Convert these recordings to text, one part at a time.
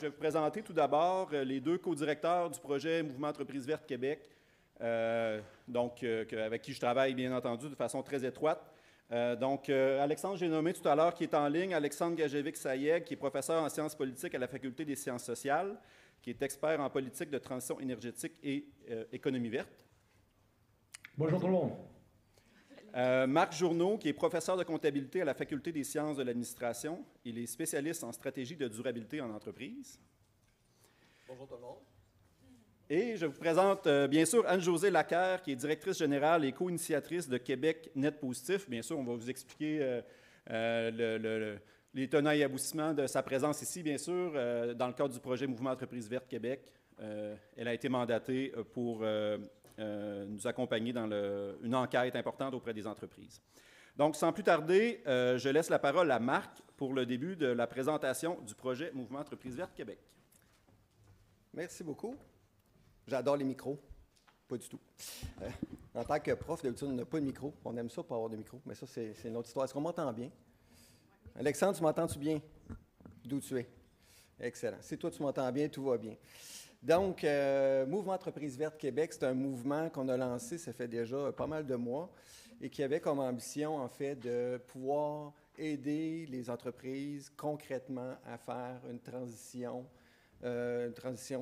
je vais vous présenter tout d'abord les deux co-directeurs du projet Mouvement Entreprise verte Québec, avec qui je travaille bien entendu de façon très étroite. Alexandre, j'ai nommé tout à l'heure, qui est en ligne, Alexandre Gajevic-Sayeg, qui est professeur en sciences politiques à la Faculté des sciences sociales, qui est expert en politique de transition énergétique et économie verte. Bonjour tout le monde. Marc Journeau, qui est professeur de comptabilité à la Faculté des sciences de l'administration. Il est spécialiste en stratégie de durabilité en entreprise. Bonjour tout le monde. Et je vous présente bien sûr Anne-Josée Lacaire, qui est directrice générale et co-initiatrice de Québec Net Positif. Bien sûr, on va vous expliquer les tenants et aboutissements de sa présence ici, bien sûr, dans le cadre du projet Mouvement Entreprise verte Québec. Elle a été mandatée pour nous accompagner dans une enquête importante auprès des entreprises. Donc, sans plus tarder, je laisse la parole à Marc pour le début de la présentation du projet Mouvement Entreprise verte Québec. Merci beaucoup. J'adore les micros. Pas du tout. En tant que prof, d'habitude, on n'a pas de micro. On aime ça pour avoir des micros, mais ça, c'est une autre histoire. Est-ce qu'on m'entend bien? Alexandre, tu m'entends-tu bien? D'où tu es? Excellent. Si toi, tu m'entends bien, tout va bien. Donc, Mouvement Entreprise verte Québec, c'est un mouvement qu'on a lancé, ça fait déjà pas mal de mois, et qui avait comme ambition, en fait, de pouvoir aider les entreprises concrètement à faire une transition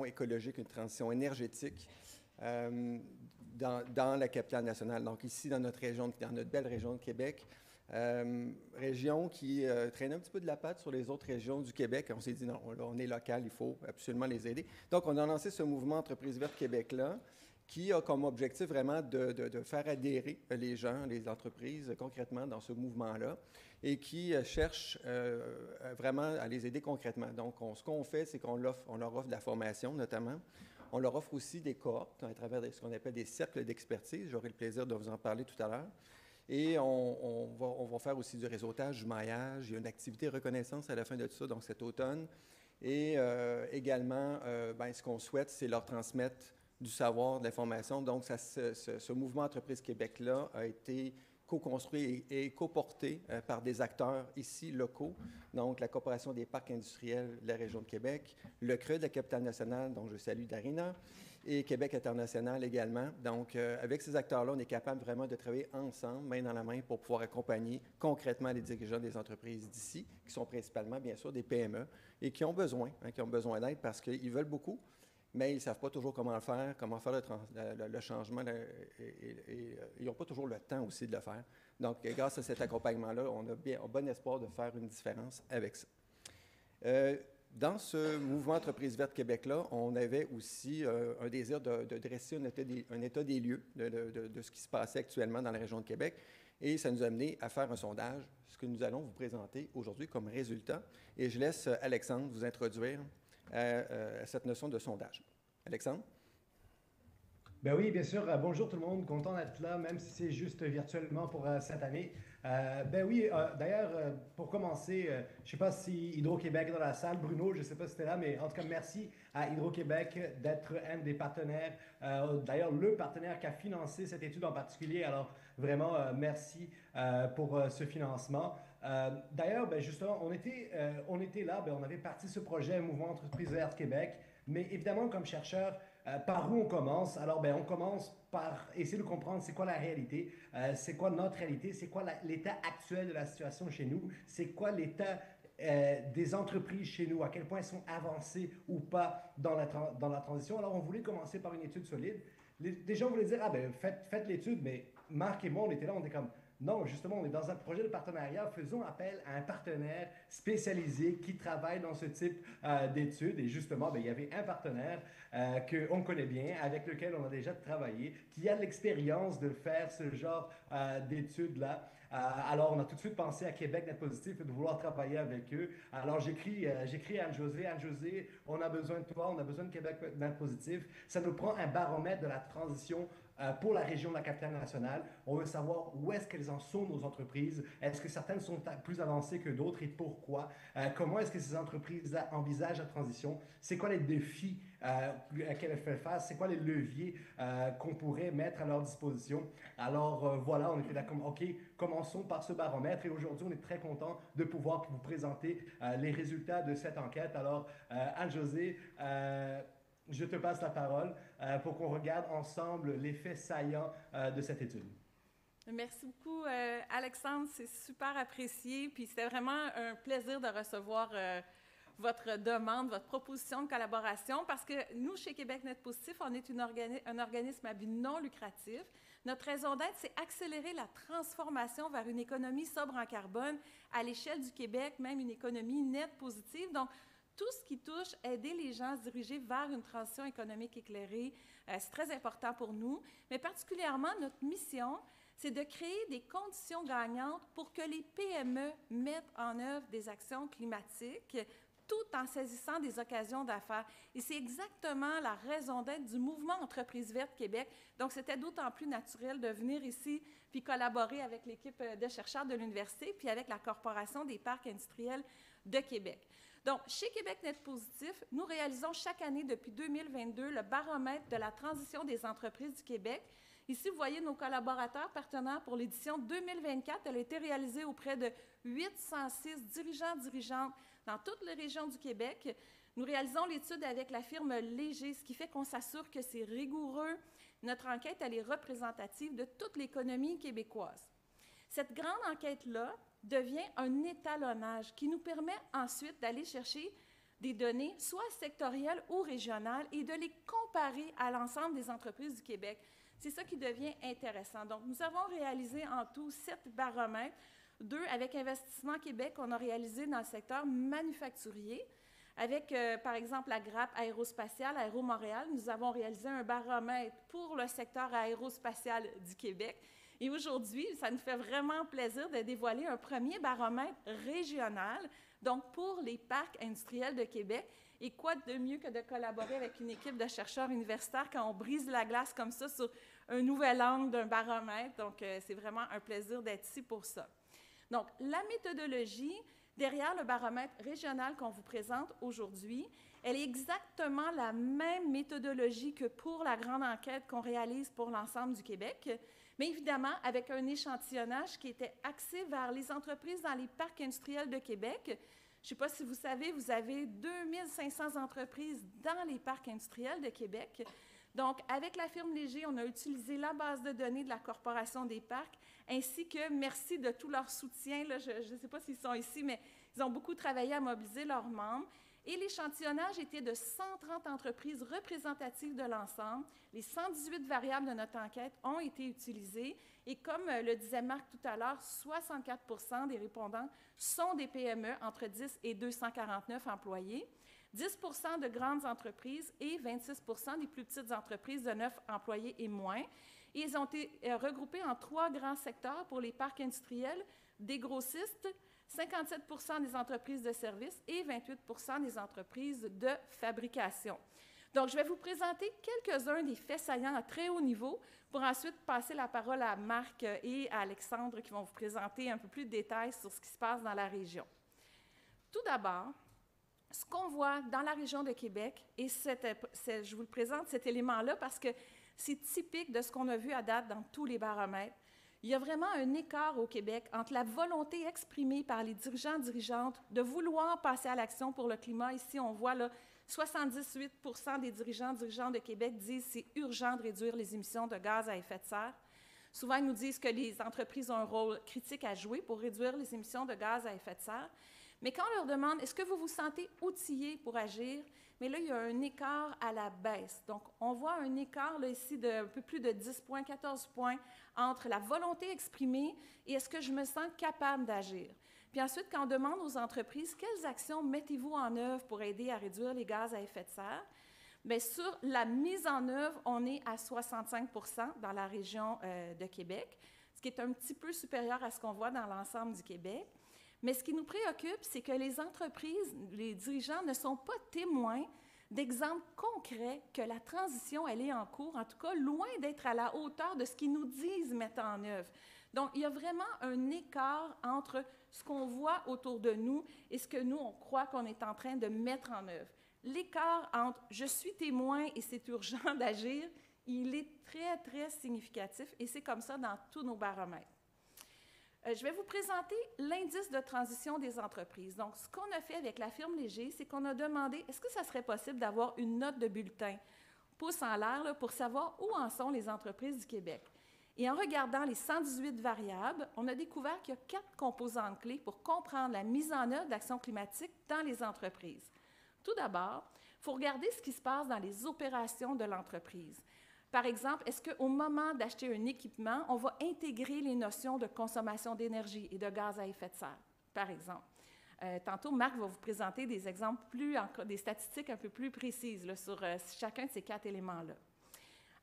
écologique, une transition énergétique dans la capitale nationale. Donc, ici, dans notre région, dans notre belle région de Québec, région qui traîne un petit peu de la patte sur les autres régions du Québec. On s'est dit, non, là, on est local, il faut absolument les aider. Donc, on a lancé ce mouvement Entreprise verte Québec-là, qui a comme objectif vraiment de faire adhérer les gens, les entreprises, concrètement dans ce mouvement-là, et qui cherche vraiment à les aider concrètement. Donc, ce qu'on fait, c'est qu'on leur offre de la formation, notamment. On leur offre aussi des cohortes à travers ce qu'on appelle des cercles d'expertise. J'aurai le plaisir de vous en parler tout à l'heure. Et on va faire aussi du réseautage, du maillage. Il y a une activité reconnaissance à la fin de tout ça, donc cet automne. Et également, ce qu'on souhaite, c'est leur transmettre du savoir, de l'information. Donc, ce mouvement Entreprise Québec-là a été co-construit et co-porté par des acteurs ici locaux, donc la Corporation des parcs industriels de la région de Québec, le CRE de la capitale nationale, dont je salue Darina, et Québec International également. Donc, avec ces acteurs-là, on est capable vraiment de travailler ensemble, main dans la main, pour pouvoir accompagner concrètement les dirigeants des entreprises d'ici, qui sont principalement, bien sûr, des PME, et qui ont besoin d'aide parce qu'ils veulent beaucoup, mais ils ne savent pas toujours comment faire le changement, et ils n'ont pas toujours le temps aussi de le faire. Donc, grâce à cet accompagnement-là, on a bon espoir de faire une différence avec ça. Dans ce mouvement Entreprise verte Québec-là, on avait aussi un désir de dresser un état des lieux de ce qui se passait actuellement dans la région de Québec, et ça nous a amené à faire un sondage, ce que nous allons vous présenter aujourd'hui comme résultat. Et je laisse Alexandre vous introduire à cette notion de sondage. Alexandre? Ben oui, bien sûr. Bonjour tout le monde. Content d'être là, même si c'est juste virtuellement pour cette année. D'ailleurs, pour commencer, je ne sais pas si Hydro-Québec est dans la salle. Bruno, je ne sais pas si tu es là, mais en tout cas, merci à Hydro-Québec d'être un des partenaires. D'ailleurs, le partenaire qui a financé cette étude en particulier. Alors, vraiment, merci pour ce financement. D'ailleurs, justement, on était là, on avait parti ce projet Mouvement Entreprise verte Québec, mais évidemment, comme chercheur, par où on commence? Alors, on commence par essayer de comprendre c'est quoi la réalité, c'est quoi notre réalité, c'est quoi l'état actuel de la situation chez nous, c'est quoi l'état des entreprises chez nous, à quel point elles sont avancées ou pas dans la transition. Alors, on voulait commencer par une étude solide. Des gens voulaient dire, faites l'étude, mais Marc et moi, on était là, on était comme, non, justement, on est dans un projet de partenariat. Faisons appel à un partenaire spécialisé qui travaille dans ce type d'études. Et justement, il y avait un partenaire qu'on connaît bien, avec lequel on a déjà travaillé, qui a l'expérience de faire ce genre d'études-là. Alors, on a tout de suite pensé à Québec Net Positif et de vouloir travailler avec eux. Alors, j'écris à Anne-Josée. Anne-Josée, on a besoin de toi, on a besoin de Québec Net Positif. Ça nous prend un baromètre de la transition pour la région de la capitale nationale. On veut savoir où est-ce qu'elles en sont, nos entreprises. Est-ce que certaines sont plus avancées que d'autres et pourquoi? Comment est-ce que ces entreprises envisagent la transition? C'est quoi les défis auxquels elles font face? C'est quoi les leviers qu'on pourrait mettre à leur disposition? Alors voilà, on était d'accord. OK, commençons par ce baromètre et aujourd'hui, on est très content de pouvoir vous présenter les résultats de cette enquête. Alors, Anne-Josée, je te passe la parole pour qu'on regarde ensemble les faits saillants de cette étude. Merci beaucoup, Alexandre. C'est super apprécié. Puis c'était vraiment un plaisir de recevoir votre demande, votre proposition de collaboration, parce que nous, chez Québec Net Positif, on est un organisme à but non lucratif. Notre raison d'être, c'est accélérer la transformation vers une économie sobre en carbone à l'échelle du Québec, même une économie nette positive. Donc, tout ce qui touche aider les gens à se diriger vers une transition économique éclairée, c'est très important pour nous. Mais particulièrement, notre mission, c'est de créer des conditions gagnantes pour que les PME mettent en œuvre des actions climatiques tout en saisissant des occasions d'affaires. Et c'est exactement la raison d'être du mouvement Entreprises vertes Québec. Donc, c'était d'autant plus naturel de venir ici puis collaborer avec l'équipe de chercheurs de l'université puis avec la Corporation des parcs industriels de Québec. Donc, chez Québec Net Positif, nous réalisons chaque année depuis 2022 le baromètre de la transition des entreprises du Québec. Ici, vous voyez nos collaborateurs partenaires pour l'édition 2024. Elle a été réalisée auprès de 806 dirigeantes dans toutes les régions du Québec. Nous réalisons l'étude avec la firme Léger, ce qui fait qu'on s'assure que c'est rigoureux. Notre enquête, elle est représentative de toute l'économie québécoise. Cette grande enquête-là devient un étalonnage qui nous permet ensuite d'aller chercher des données, soit sectorielles ou régionales, et de les comparer à l'ensemble des entreprises du Québec. C'est ça qui devient intéressant. Donc, nous avons réalisé en tout 7 baromètres. 2 avec Investissement Québec, on a réalisé dans le secteur manufacturier. Avec, par exemple, la grappe aérospatiale, Aéro Montréal, nous avons réalisé un baromètre pour le secteur aérospatial du Québec. Et aujourd'hui, ça nous fait vraiment plaisir de dévoiler un premier baromètre régional, donc pour les parcs industriels de Québec. Et quoi de mieux que de collaborer avec une équipe de chercheurs universitaires quand on brise la glace comme ça sur un nouvel angle d'un baromètre. Donc, c'est vraiment un plaisir d'être ici pour ça. Donc, la méthodologie derrière le baromètre régional qu'on vous présente aujourd'hui, elle est exactement la même méthodologie que pour la grande enquête qu'on réalise pour l'ensemble du Québec, mais évidemment avec un échantillonnage qui était axé vers les entreprises dans les parcs industriels de Québec. Je ne sais pas si vous savez, vous avez 2500 entreprises dans les parcs industriels de Québec. Donc, avec la firme Léger, on a utilisé la base de données de la Corporation des parcs, ainsi que, merci de tout leur soutien, là, je ne sais pas s'ils sont ici, mais ils ont beaucoup travaillé à mobiliser leurs membres. Et l'échantillonnage était de 130 entreprises représentatives de l'ensemble. Les 118 variables de notre enquête ont été utilisées. Et comme le disait Marc tout à l'heure, 64 des répondants sont des PME entre 10 et 249 employés. 10 de grandes entreprises et 26 des plus petites entreprises de 9 employés et moins. Et ils ont été regroupés en 3 grands secteurs pour les parcs industriels, des grossistes, 57 des entreprises de services et 28 des entreprises de fabrication. Donc, je vais vous présenter quelques-uns des faits saillants à très haut niveau pour ensuite passer la parole à Marc et à Alexandre qui vont vous présenter un peu plus de détails sur ce qui se passe dans la région. Tout d'abord, ce qu'on voit dans la région de Québec, et je vous le présente cet élément-là parce que c'est typique de ce qu'on a vu à date dans tous les baromètres. Il y a vraiment un écart au Québec entre la volonté exprimée par les dirigeantes de vouloir passer à l'action pour le climat. Ici, on voit là, 78 des dirigeants de Québec disent que c'est urgent de réduire les émissions de gaz à effet de serre. Souvent, ils nous disent que les entreprises ont un rôle critique à jouer pour réduire les émissions de gaz à effet de serre. Mais quand on leur demande « Est-ce que vous vous sentez outillé pour agir? » Mais là, il y a un écart à la baisse. Donc, on voit un écart là, ici de un peu plus de 10 points, 14 points entre la volonté exprimée et est-ce que je me sens capable d'agir. Puis ensuite, quand on demande aux entreprises « Quelles actions mettez-vous en œuvre pour aider à réduire les gaz à effet de serre? » Bien, sur la mise en œuvre, on est à 65 % dans la région de Québec, ce qui est un petit peu supérieur à ce qu'on voit dans l'ensemble du Québec. Mais ce qui nous préoccupe, c'est que les entreprises, les dirigeants ne sont pas témoins d'exemples concrets que la transition, elle est en cours, en tout cas, loin d'être à la hauteur de ce qu'ils nous disent mettre en œuvre. Donc, il y a vraiment un écart entre ce qu'on voit autour de nous et ce que nous, on croit qu'on est en train de mettre en œuvre. L'écart entre « je suis témoin et c'est urgent d'agir », il est très, très significatif et c'est comme ça dans tous nos baromètres. Je vais vous présenter l'indice de transition des entreprises. Donc, ce qu'on a fait avec la firme Léger, c'est qu'on a demandé, est-ce que ça serait possible d'avoir une note de bulletin, pouce en l'air, là, pour savoir où en sont les entreprises du Québec. Et en regardant les 118 variables, on a découvert qu'il y a 4 composantes clés pour comprendre la mise en œuvre d'actions climatiques dans les entreprises. Tout d'abord, il faut regarder ce qui se passe dans les opérations de l'entreprise. Par exemple, est-ce qu'au moment d'acheter un équipement, on va intégrer les notions de consommation d'énergie et de gaz à effet de serre, par exemple? Tantôt, Marc va vous présenter des exemples, des statistiques un peu plus précises là, sur chacun de ces 4 éléments-là.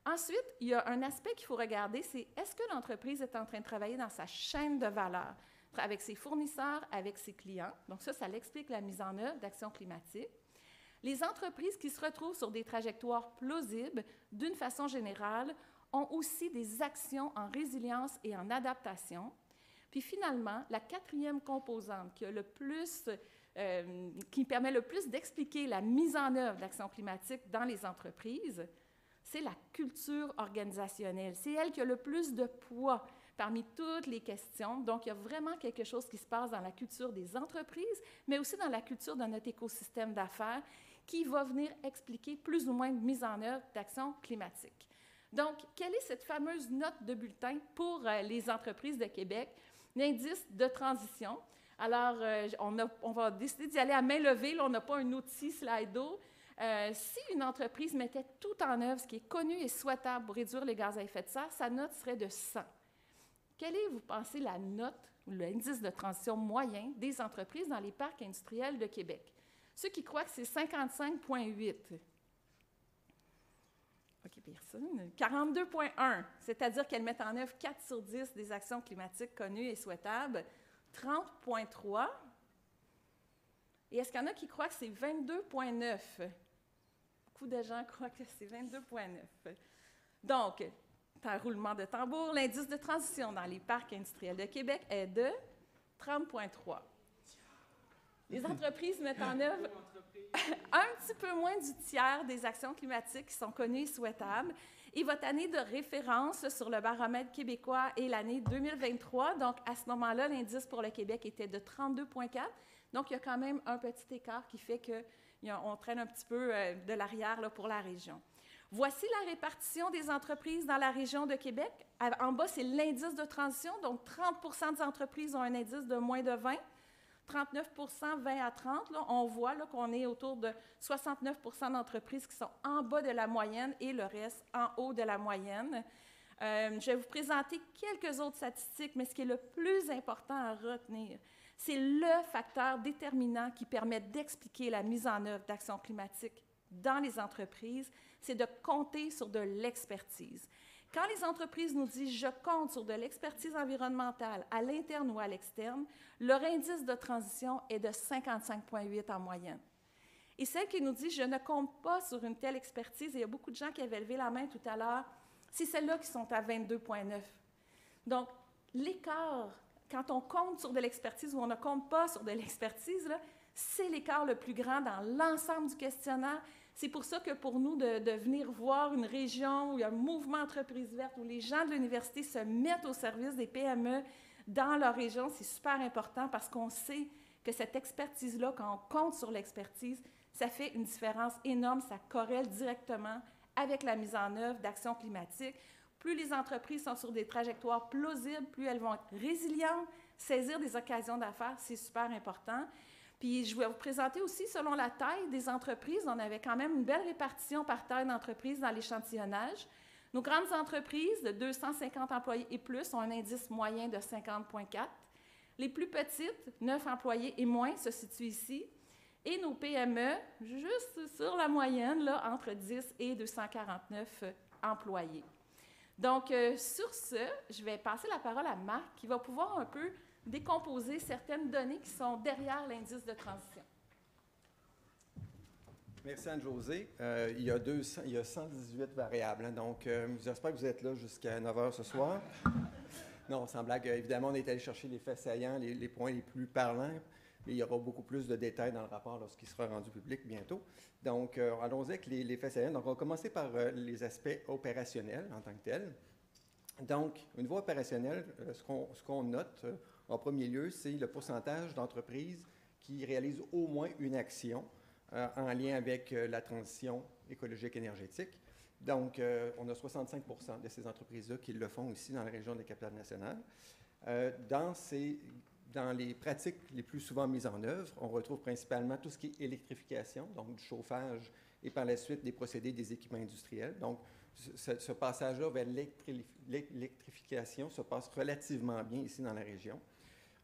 Ensuite, il y a un aspect qu'il faut regarder, c'est est-ce que l'entreprise est en train de travailler dans sa chaîne de valeur, avec ses fournisseurs, avec ses clients? Donc ça l'explique la mise en œuvre d'actions climatiques. Les entreprises qui se retrouvent sur des trajectoires plausibles, d'une façon générale, ont aussi des actions en résilience et en adaptation. Puis finalement, la 4e composante qui permet le plus d'expliquer la mise en œuvre d'actions climatiques dans les entreprises, c'est la culture organisationnelle. C'est elle qui a le plus de poids parmi toutes les questions. Donc, il y a vraiment quelque chose qui se passe dans la culture des entreprises, mais aussi dans la culture de notre écosystème d'affaires qui va venir expliquer plus ou moins de mise en œuvre d'actions climatiques. Donc, quelle est cette fameuse note de bulletin pour les entreprises de Québec? L'indice de transition. Alors, on va décider d'y aller à main levée. Là, on n'a pas un outil Slido. Si une entreprise mettait tout en œuvre, ce qui est connu et souhaitable pour réduire les gaz à effet de serre, sa note serait de 100. Quelle est, vous pensez, la note ou l'indice de transition moyen des entreprises dans les parcs industriels de Québec? Ceux qui croient que c'est 55,8. OK, personne. 42,1, c'est-à-dire qu'elles mettent en œuvre 4 sur 10 des actions climatiques connues et souhaitables. 30,3. Et est-ce qu'il y en a qui croient que c'est 22,9? Beaucoup de gens croient que c'est 22,9. Donc, un roulement de tambour, l'indice de transition dans les parcs industriels de Québec est de 30,3. Les entreprises mettent en œuvre un petit peu moins du tiers des actions climatiques qui sont connues et souhaitables. Et votre année de référence sur le baromètre québécois est l'année 2023. Donc, à ce moment-là, l'indice pour le Québec était de 32,4. Donc, il y a quand même un petit écart qui fait qu'on traîne un petit peu de l'arrière là, pour la région. Voici la répartition des entreprises dans la région de Québec. En bas, c'est l'indice de transition. Donc, 30 des entreprises ont un indice de moins de 20. 39 20 à 30, là, on voit là, qu'on est autour de 69 d'entreprises qui sont en bas de la moyenne et le reste en haut de la moyenne. Je vais vous présenter quelques autres statistiques, mais ce qui est le plus important à retenir, c'est le facteur déterminant qui permet d'expliquer la mise en œuvre d'actions climatiques dans les entreprises, c'est de compter sur de l'expertise. Quand les entreprises nous disent « je compte sur de l'expertise environnementale à l'interne ou à l'externe », leur indice de transition est de 55,8 en moyenne. Et celles qui nous disent « je ne compte pas sur une telle expertise », et il y a beaucoup de gens qui avaient levé la main tout à l'heure, c'est celles-là qui sont à 22,9. Donc, l'écart, quand on compte sur de l'expertise ou on ne compte pas sur de l'expertise, c'est l'écart le plus grand dans l'ensemble du questionnaire. C'est pour ça que pour nous, de venir voir une région où il y a un mouvement entreprise verte, où les gens de l'université se mettent au service des PME dans leur région, c'est super important parce qu'on sait que cette expertise-là, quand on compte sur l'expertise, ça fait une différence énorme, ça corrèle directement avec la mise en œuvre d'actions climatiques. Plus les entreprises sont sur des trajectoires plausibles, plus elles vont être résilientes, saisir des occasions d'affaires, c'est super important. Puis, je vais vous présenter aussi, selon la taille des entreprises, on avait quand même une belle répartition par taille d'entreprise dans l'échantillonnage. Nos grandes entreprises de 250 employés et plus ont un indice moyen de 50,4. Les plus petites, 9 employés et moins, se situent ici. Et nos PME, juste sur la moyenne, là, entre 10 et 249 employés. Donc, sur ce, je vais passer la parole à Marc, qui va pouvoir un peu décomposer certaines données qui sont derrière l'indice de transition. Merci Anne-Josée. Il y a 118 variables, hein, donc j'espère que vous êtes là jusqu'à 9 h ce soir. Non, sans blague, évidemment, on est allé chercher les faits saillants, les points les plus parlants, mais il y aura beaucoup plus de détails dans le rapport lorsqu'il sera rendu public bientôt. Donc, allons-y avec les faits saillants. Donc, on va commencer par les aspects opérationnels en tant que tels. Donc, au niveau opérationnel, ce qu'on note en premier lieu, c'est le pourcentage d'entreprises qui réalisent au moins une action en lien avec la transition écologique énergétique. Donc, on a 65 de ces entreprises-là qui le font ici dans la région de la Capitale-Nationale. Dans les pratiques les plus souvent mises en œuvre, on retrouve principalement tout ce qui est électrification, donc du chauffage et par la suite des procédés des équipements industriels. Donc, ce passage-là vers l'électrification se passe relativement bien ici dans la région.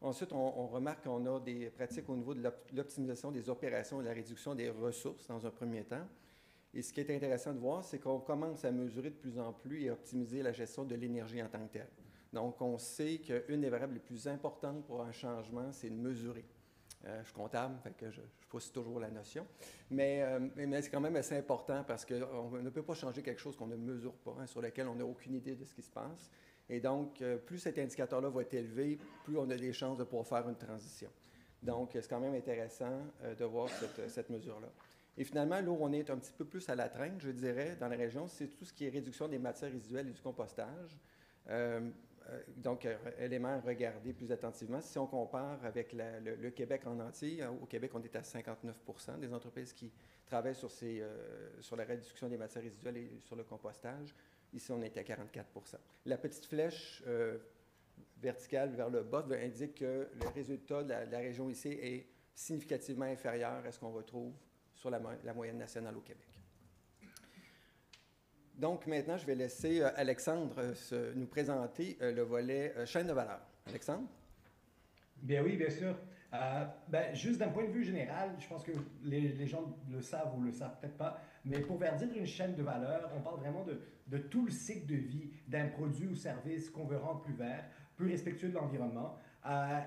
Ensuite, on remarque qu'on a des pratiques au niveau de l'optimisation des opérations et de la réduction des ressources dans un premier temps. Et ce qui est intéressant de voir, c'est qu'on commence à mesurer de plus en plus et à optimiser la gestion de l'énergie en tant que telle. Donc, on sait qu'une des variables les plus importantes pour un changement, c'est de mesurer. Je suis comptable, fait que je pousse toujours la notion. Mais c'est quand même assez important parce qu'on ne peut pas changer quelque chose qu'on ne mesure pas, hein, sur lequel on n'a aucune idée de ce qui se passe. Et donc, plus cet indicateur-là va être élevé, plus on a des chances de pouvoir faire une transition. Donc, c'est quand même intéressant de voir cette mesure-là. Et finalement, là où on est un petit peu plus à la traîne, je dirais, dans la région, c'est tout ce qui est réduction des matières résiduelles et du compostage. Donc, élément à regarder plus attentivement. Si on compare avec le Québec en entier, au Québec, on est à 59 % des entreprises qui travaillent sur la réduction des matières résiduelles et sur le compostage. Ici, on est à 44 %. La petite flèche verticale vers le bas indique que le résultat de la région ici est significativement inférieur à ce qu'on retrouve sur la moyenne nationale au Québec. Donc, maintenant, je vais laisser Alexandre nous présenter le volet chaîne de valeur. Alexandre? Bien oui, bien sûr. Juste d'un point de vue général, je pense que les gens le savent ou le savent peut-être pas, mais pour faire dire une chaîne de valeur, on parle vraiment de tout le cycle de vie d'un produit ou service qu'on veut rendre plus vert, plus respectueux de l'environnement,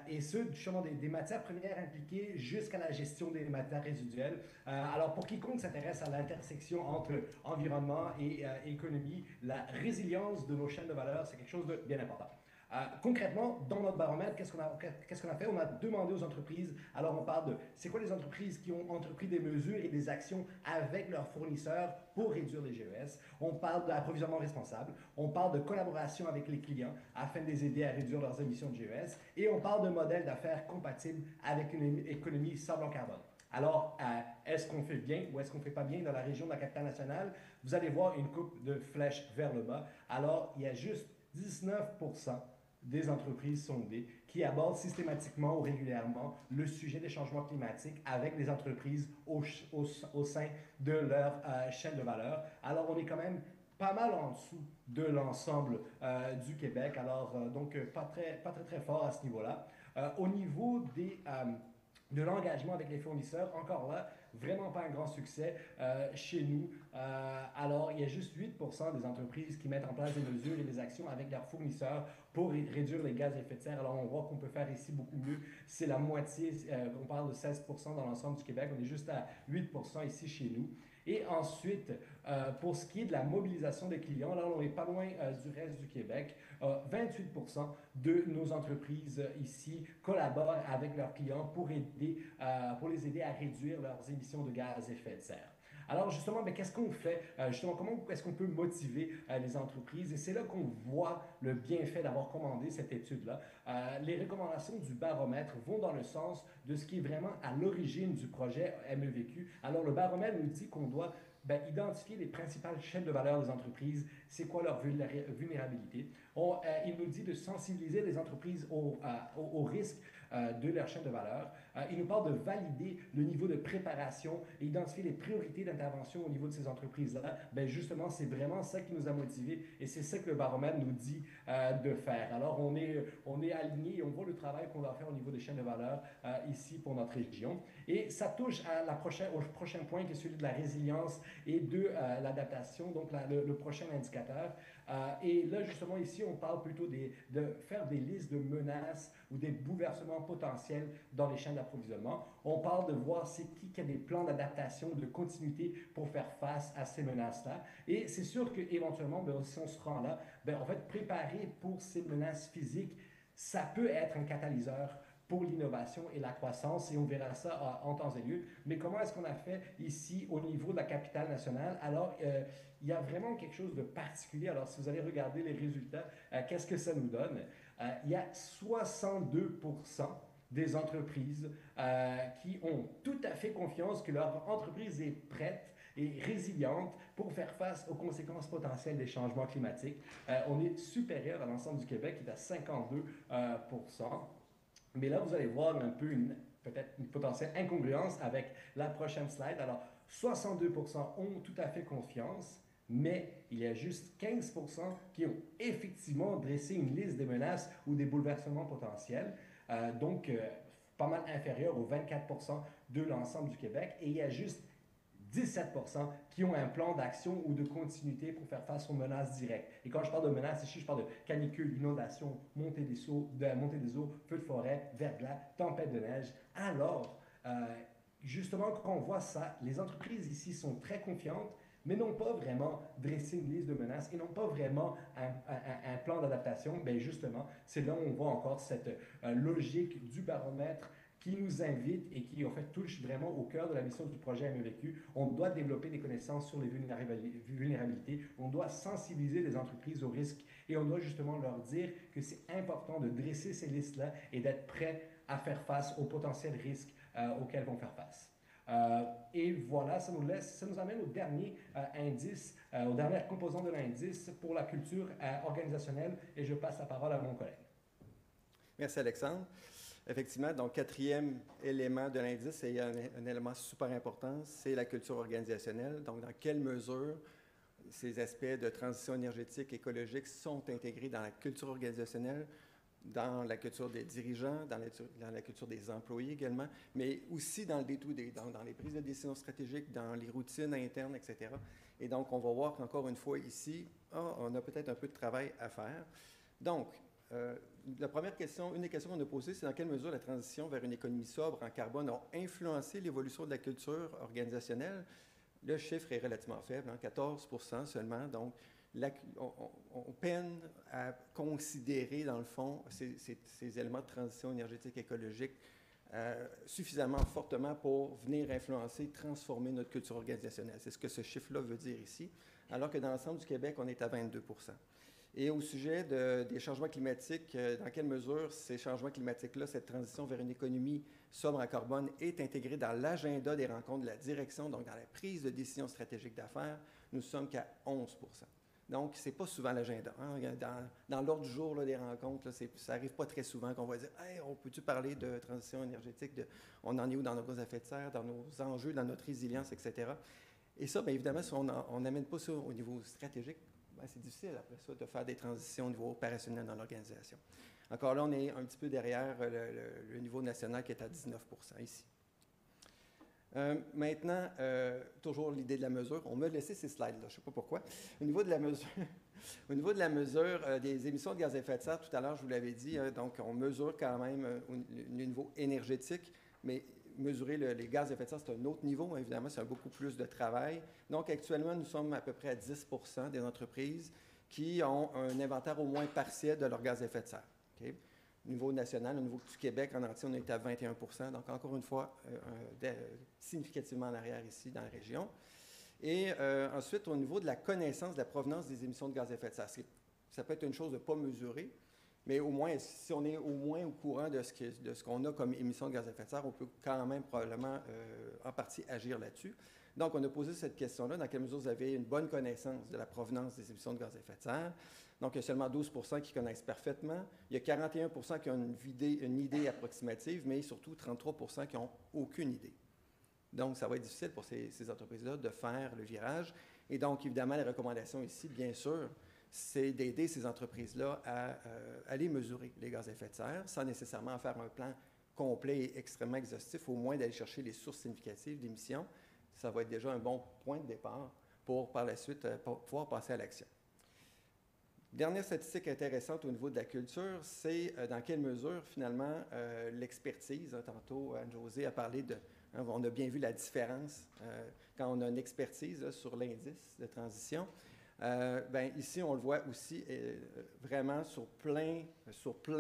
et ce, justement, des matières premières impliquées jusqu'à la gestion des matières résiduelles. Alors, pour quiconque s'intéresse à l'intersection entre environnement et économie, la résilience de nos chaînes de valeur, c'est quelque chose de bien important. Concrètement, dans notre baromètre, qu'est-ce qu'on a fait? On a demandé aux entreprises, alors on parle de c'est quoi les entreprises qui ont entrepris des mesures et des actions avec leurs fournisseurs pour réduire les GES. On parle d'approvisionnement responsable, on parle de collaboration avec les clients afin de les aider à réduire leurs émissions de GES et on parle de modèles d'affaires compatibles avec une économie sobre en carbone. Alors, est-ce qu'on fait bien ou est-ce qu'on ne fait pas bien dans la région de la Capitale-Nationale? Vous allez voir une coupe de flèches vers le bas. Alors, il y a juste 19 % des entreprises sondées qui abordent systématiquement ou régulièrement le sujet des changements climatiques avec les entreprises au sein de leur chaîne de valeur. Alors, on est quand même pas mal en dessous de l'ensemble du Québec. Alors, donc, pas très fort à ce niveau-là. Au niveau de l'engagement avec les fournisseurs, encore là, vraiment pas un grand succès chez nous. Alors, il y a juste 8 % des entreprises qui mettent en place des mesures et des actions avec leurs fournisseurs pour réduire les gaz à effet de serre. Alors, on voit qu'on peut faire ici beaucoup mieux. C'est la moitié, on parle de 16 % dans l'ensemble du Québec. On est juste à 8 % ici chez nous. Et ensuite, pour ce qui est de la mobilisation des clients, là, on n'est pas loin du reste du Québec. 28 % de nos entreprises ici collaborent avec leurs clients pour les aider à réduire leurs émissions de gaz à effet de serre. Alors justement, qu'est-ce qu'on fait? Comment est-ce qu'on peut motiver les entreprises? Et c'est là qu'on voit le bienfait d'avoir commandé cette étude-là. Les recommandations du baromètre vont dans le sens de ce qui est vraiment à l'origine du projet MEVQ. Alors le baromètre nous dit qu'on doit identifier les principales chaînes de valeur des entreprises, c'est quoi leur vulnérabilité. Il nous dit de sensibiliser les entreprises au risque de leur chaîne de valeur. Il nous parle de valider le niveau de préparation et identifier les priorités d'intervention au niveau de ces entreprises-là. Justement, c'est vraiment ça qui nous a motivés et c'est ça que le baromètre nous dit de faire. Alors, on est aligné et on voit le travail qu'on va faire au niveau des chaînes de valeur ici pour notre région. Et ça touche au prochain point qui est celui de la résilience et de l'adaptation, donc le prochain indicateur. Et là, justement, ici, on parle plutôt de faire des listes de menaces ou des bouleversements potentiels dans les chaînes d'approvisionnement. On parle de voir c'est qui a des plans d'adaptation, de continuité pour faire face à ces menaces-là. Et c'est sûr qu'éventuellement, si on se rend là, en fait, préparer pour ces menaces physiques, ça peut être un catalyseur pour l'innovation et la croissance, et on verra ça en temps et lieu. Mais comment est-ce qu'on a fait ici au niveau de la capitale nationale? Alors, il y a vraiment quelque chose de particulier. Alors, si vous allez regarder les résultats, qu'est-ce que ça nous donne? Il y a 62% des entreprises qui ont tout à fait confiance que leur entreprise est prête et résiliente pour faire face aux conséquences potentielles des changements climatiques. On est supérieur à l'ensemble du Québec, qui est à 52%. Mais là, vous allez voir un peu peut-être une potentielle incongruence avec la prochaine slide. Alors, 62% ont tout à fait confiance, mais il y a juste 15% qui ont effectivement dressé une liste des menaces ou des bouleversements potentiels. Donc, pas mal inférieur aux 24% de l'ensemble du Québec. Et il y a juste 17% qui ont un plan d'action ou de continuité pour faire face aux menaces directes. Et quand je parle de menaces, ici, je parle de canicule, inondation, montée des eaux, feux de forêt, verglas, tempête de neige. Alors, justement, quand on voit ça, les entreprises ici sont très confiantes, mais n'ont pas vraiment dressé une liste de menaces et n'ont pas vraiment un plan d'adaptation. Bien, justement, c'est là où on voit encore cette logique du baromètre qui nous invite et qui, en fait, touche vraiment au cœur de la mission du projet MEVQ. On doit développer des connaissances sur les vulnérabilités, on doit sensibiliser les entreprises aux risques et on doit justement leur dire que c'est important de dresser ces listes-là et d'être prêt à faire face aux potentiels risques auxquels vont faire face. Et voilà, ça nous amène au dernier indice, aux dernières composantes de l'indice pour la culture organisationnelle, et je passe la parole à mon collègue. Merci Alexandre. Effectivement, donc quatrième élément de l'indice, et un élément super important, c'est la culture organisationnelle. Donc, dans quelle mesure ces aspects de transition énergétique, écologique sont intégrés dans la culture organisationnelle, dans la culture des dirigeants, dans la culture des employés également, mais aussi dans le day-to-day, dans les prises de décision stratégiques, dans les routines internes, etc. Et donc, on va voir qu'encore une fois ici, on a peut-être un peu de travail à faire. Donc, la première question, une des questions qu'on a posées, c'est dans quelle mesure la transition vers une économie sobre en carbone a influencé l'évolution de la culture organisationnelle. Le chiffre est relativement faible, 14% seulement. Donc, on peine à considérer, dans le fond, ces éléments de transition énergétique écologique suffisamment fortement pour venir influencer, transformer notre culture organisationnelle. C'est ce que ce chiffre-là veut dire ici, alors que dans l'ensemble du Québec, on est à 22%. Et au sujet des changements climatiques, dans quelle mesure ces changements climatiques-là, cette transition vers une économie sobre en carbone est intégrée dans l'agenda des rencontres de la direction, donc dans la prise de décision stratégique d'affaires, nous ne sommes qu'à 11%. Donc, ce n'est pas souvent l'agenda. Hein? Dans l'ordre du jour là, des rencontres, là, ça n'arrive pas très souvent qu'on va dire « Hey, on peut-tu parler de transition énergétique, on en est où dans nos gaz à effet de serre, dans nos enjeux, dans notre résilience, etc. » Et ça, bien évidemment, si on n'amène pas ça au niveau stratégique, ben, c'est difficile après ça de faire des transitions au niveau opérationnel dans l'organisation. Encore là, on est un petit peu derrière le niveau national qui est à 19% ici. Maintenant, toujours l'idée de la mesure. On m'a laissé ces slides-là, je ne sais pas pourquoi. Au niveau de la mesure, des émissions de gaz à effet de serre, tout à l'heure, je vous l'avais dit, donc on mesure quand même le niveau énergétique, mais mesurer les gaz à effet de serre, c'est un autre niveau, évidemment, c'est beaucoup plus de travail. Donc, actuellement, nous sommes à peu près à 10% des entreprises qui ont un inventaire au moins partiel de leurs gaz à effet de serre. Okay? Au niveau national, au niveau du Québec, en entier, on est à 21%. Donc, encore une fois, significativement en arrière ici, dans la région. Et ensuite, au niveau de la connaissance de la provenance des émissions de gaz à effet de serre, ça peut être une chose de ne pas mesurer, mais au moins, si on est au moins au courant de ce qu'on a comme émissions de gaz à effet de serre, on peut quand même probablement en partie agir là-dessus. Donc, on a posé cette question-là, dans quelle mesure vous avez une bonne connaissance de la provenance des émissions de gaz à effet de serre. Donc, il y a seulement 12% qui connaissent parfaitement. Il y a 41% qui ont une idée approximative, mais surtout 33% qui n'ont aucune idée. Donc, ça va être difficile pour ces entreprises-là de faire le virage. Et donc, évidemment, la recommandation ici, bien sûr, c'est d'aider ces entreprises-là à aller mesurer les gaz à effet de serre, sans nécessairement faire un plan complet et extrêmement exhaustif, au moins d'aller chercher les sources significatives d'émissions. Ça va être déjà un bon point de départ pour, par la suite, pouvoir passer à l'action. Dernière statistique intéressante au niveau de la culture, c'est dans quelle mesure, finalement, l'expertise, tantôt Anne-Josée a parlé de, on a bien vu la différence quand on a une expertise sur l'indice de transition. Ici, on le voit aussi vraiment sur plein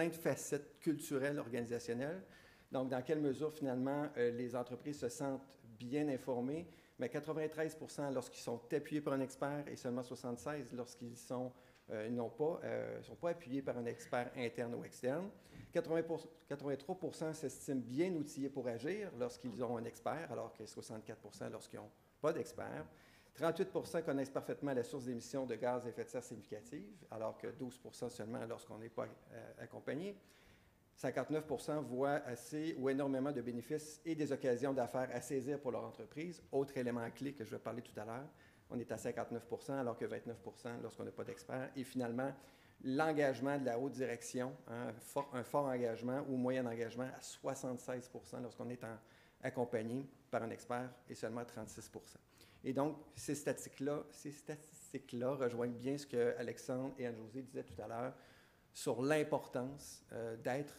de facettes culturelles, organisationnelles. Donc, dans quelle mesure, finalement, les entreprises se sentent bien informées, mais 93 % lorsqu'ils sont appuyés par un expert et seulement 76 lorsqu'ils sont ne sont pas appuyés par un expert interne ou externe. 83 % s'estiment bien outillés pour agir lorsqu'ils ont un expert, alors que 64 % lorsqu'ils n'ont pas d'expert. 38 % connaissent parfaitement la source d'émissions de gaz à effet de serre significative, alors que 12 % seulement lorsqu'on n'est pas accompagné. 59 % voient assez ou énormément de bénéfices et des occasions d'affaires à saisir pour leur entreprise. Autre élément clé que je vais parler tout à l'heure, on est à 59 % alors que 29 % lorsqu'on n'a pas d'expert. Et finalement, l'engagement de la haute direction, un fort engagement ou moyen engagement à 76 % lorsqu'on est accompagné par un expert et seulement 36 %. Et donc, ces statistiques-là rejoignent bien ce que Alexandre et Anne-Josée disaient tout à l'heure sur l'importance d'être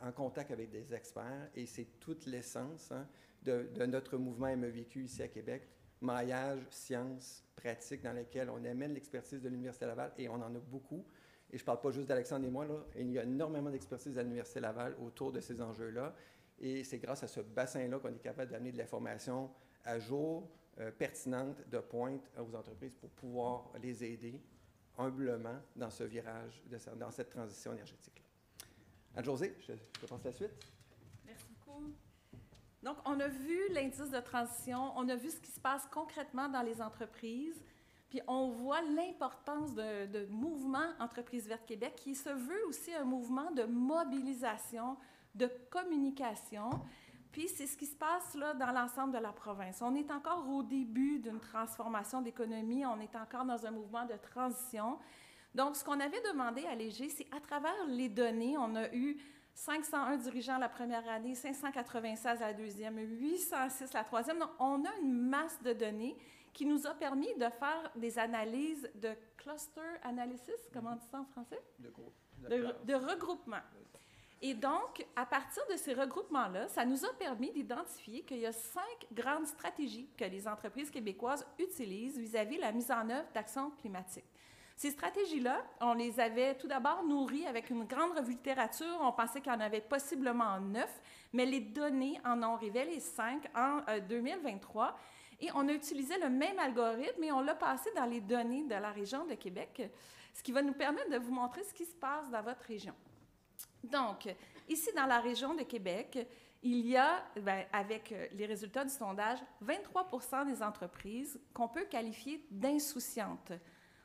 en contact avec des experts. Et c'est toute l'essence de notre mouvement MEVQ ici à Québec. Maillage, sciences, pratiques dans lesquelles on amène l'expertise de l'Université Laval, et on en a beaucoup. Et je ne parle pas juste d'Alexandre et moi, là. Il y a énormément d'expertise à l'Université Laval autour de ces enjeux-là. Et c'est grâce à ce bassin-là qu'on est capable d'amener de l'information à jour, pertinente, de pointe aux entreprises pour pouvoir les aider humblement dans ce virage, dans cette transition énergétique-là. Anne-Josée, je te passe la suite. Merci beaucoup. Donc, on a vu l'indice de transition, on a vu ce qui se passe concrètement dans les entreprises, puis on voit l'importance de mouvement Entreprises vertes Québec, qui se veut aussi un mouvement de mobilisation, de communication. Puis c'est ce qui se passe là dans l'ensemble de la province. On est encore au début d'une transformation d'économie, on est encore dans un mouvement de transition. Donc, ce qu'on avait demandé à Léger, c'est à travers les données, on a eu 501 dirigeants la première année, 596 à la deuxième, 806 la troisième. Donc, on a une masse de données qui nous a permis de faire des analyses de cluster analysis, comment on dit ça en français? De regroupement. Et donc, à partir de ces regroupements-là, ça nous a permis d'identifier qu'il y a 5 grandes stratégies que les entreprises québécoises utilisent vis-à-vis de la mise en œuvre d'actions climatiques. Ces stratégies-là, on les avait tout d'abord nourries avec une grande revue de littérature. On pensait qu'il y en avait possiblement 9, mais les données en ont révélé 5 en 2023. Et on a utilisé le même algorithme et on l'a passé dans les données de la région de Québec, ce qui va nous permettre de vous montrer ce qui se passe dans votre région. Donc, ici, dans la région de Québec, il y a, avec les résultats du sondage, 23 % des entreprises qu'on peut qualifier d'insouciantes.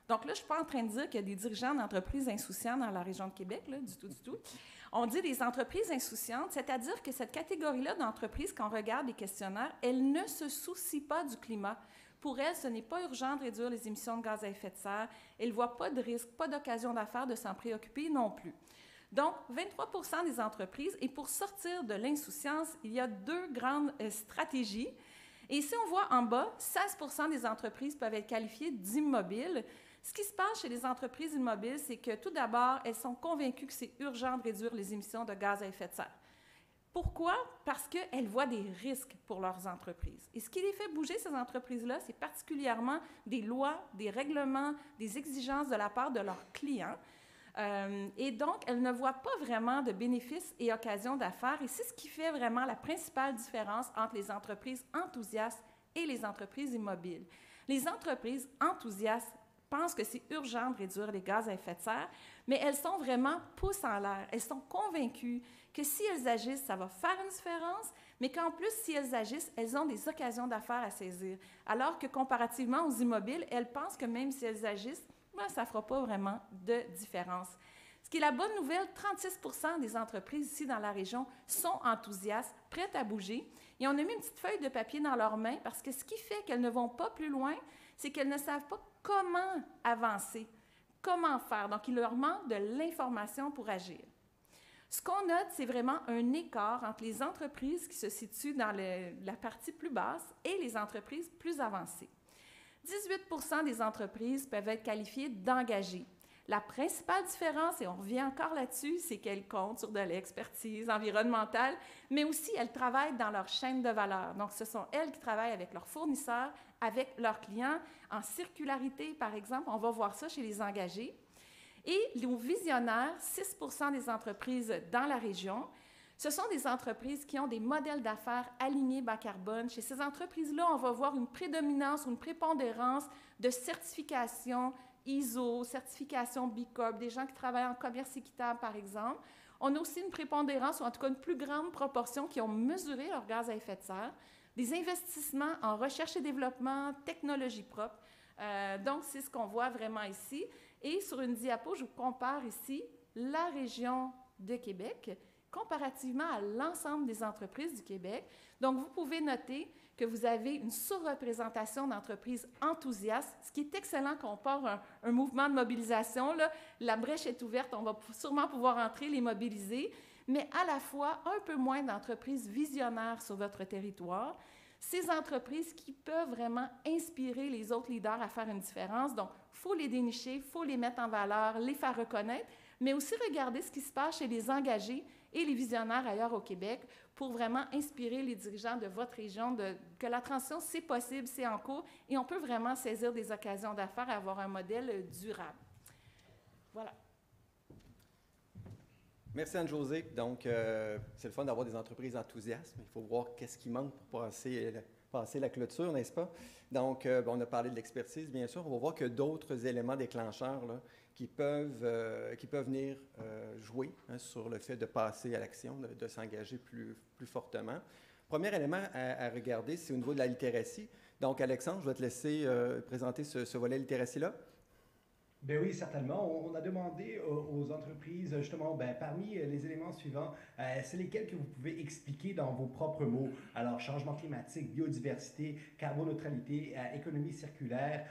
Donc là, je ne suis pas en train de dire qu'il y a des dirigeants d'entreprises insouciants dans la région de Québec, là, du tout. On dit des entreprises insouciantes, c'est-à-dire que cette catégorie-là d'entreprises, quand on regarde les questionnaires, elles ne se soucient pas du climat. Pour elles, ce n'est pas urgent de réduire les émissions de gaz à effet de serre. Elles ne voient pas de risque, pas d'occasion d'affaires de s'en préoccuper non plus. Donc, 23 % des entreprises, et pour sortir de l'insouciance, il y a 2 grandes stratégies. Et ici, on voit en bas, 16 % des entreprises peuvent être qualifiées d'immobiles. Ce qui se passe chez les entreprises immobiles, c'est que tout d'abord, elles sont convaincues que c'est urgent de réduire les émissions de gaz à effet de serre. Pourquoi? Parce qu'elles voient des risques pour leurs entreprises. Et ce qui les fait bouger, ces entreprises-là, c'est particulièrement des lois, des règlements, des exigences de la part de leurs clients. Et donc, elles ne voient pas vraiment de bénéfices et occasions d'affaires. Et c'est ce qui fait vraiment la principale différence entre les entreprises enthousiastes et les entreprises immobiles. Les entreprises enthousiastes pensent que c'est urgent de réduire les gaz à effet de serre, mais elles sont vraiment pouces en l'air. Elles sont convaincues que si elles agissent, ça va faire une différence, mais qu'en plus, si elles agissent, elles ont des occasions d'affaires à saisir. Alors que comparativement aux immobiles, elles pensent que même si elles agissent, ça ne fera pas vraiment de différence. Ce qui est la bonne nouvelle, 36 % des entreprises ici dans la région sont enthousiastes, prêtes à bouger. Et on a mis une petite feuille de papier dans leurs mains parce que ce qui fait qu'elles ne vont pas plus loin, c'est qu'elles ne savent pas comment avancer, comment faire. Donc, il leur manque de l'information pour agir. Ce qu'on note, c'est vraiment un écart entre les entreprises qui se situent dans la partie plus basse et les entreprises plus avancées. 18 % des entreprises peuvent être qualifiées d'engagées. La principale différence, et on revient encore là-dessus, c'est qu'elles comptent sur de l'expertise environnementale, mais aussi elles travaillent dans leur chaîne de valeur. Donc, ce sont elles qui travaillent avec leurs fournisseurs, avec leurs clients, en circularité, par exemple. On va voir ça chez les engagés. Et nos visionnaires, 6 % des entreprises dans la région, ce sont des entreprises qui ont des modèles d'affaires alignés bas carbone. Chez ces entreprises-là, on va voir une prédominance ou une prépondérance de certification ISO, certification B Corp, des gens qui travaillent en commerce équitable, par exemple. On a aussi une prépondérance, ou en tout cas une plus grande proportion, qui ont mesuré leur gaz à effet de serre, des investissements en recherche et développement, technologie propre. Donc, c'est ce qu'on voit vraiment ici. Et sur une diapo, je vous compare ici la région de Québec comparativement à l'ensemble des entreprises du Québec. Donc, vous pouvez noter que vous avez une sous-représentation d'entreprises enthousiastes, ce qui est excellent quand on part un mouvement de mobilisation. Là, la brèche est ouverte, on va sûrement pouvoir entrer, les mobiliser, mais à la fois un peu moins d'entreprises visionnaires sur votre territoire. Ces entreprises qui peuvent vraiment inspirer les autres leaders à faire une différence. Donc, il faut les dénicher, il faut les mettre en valeur, les faire reconnaître, mais aussi regarder ce qui se passe chez les engagés et les visionnaires ailleurs au Québec pour vraiment inspirer les dirigeants de votre région que la transition, c'est possible, c'est en cours, et on peut vraiment saisir des occasions d'affaires et avoir un modèle durable. Voilà. Merci Anne-Josée. Donc, c'est le fun d'avoir des entreprises enthousiastes. Il faut voir qu'est-ce qui manque pour passer la clôture, n'est-ce pas? Donc, on a parlé de l'expertise, bien sûr. On va voir que d'autres éléments déclencheurs là, qui peuvent venir jouer sur le fait de passer à l'action, de s'engager plus fortement. Premier élément à regarder, c'est au niveau de la littératie. Donc, Alexandre, je vais te laisser présenter ce volet littératie-là. Ben oui, certainement. On a demandé aux entreprises, justement, parmi les éléments suivants, c'est lesquels que vous pouvez expliquer dans vos propres mots. Alors, changement climatique, biodiversité, carboneutralité, économie circulaire,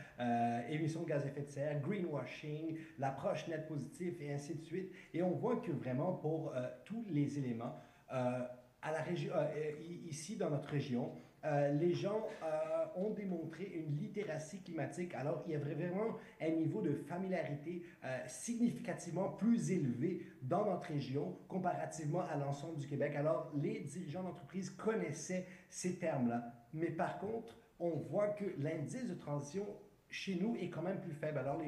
émissions de gaz à effet de serre, greenwashing, l'approche net positive et ainsi de suite. Et on voit que vraiment pour tous les éléments, à la région, ici dans notre région, les gens ont démontré une littératie climatique. Alors, il y a vraiment un niveau de familiarité significativement plus élevé dans notre région comparativement à l'ensemble du Québec. Alors, les dirigeants d'entreprise connaissaient ces termes-là. Mais par contre, on voit que l'indice de transition chez nous est quand même plus faible. Alors,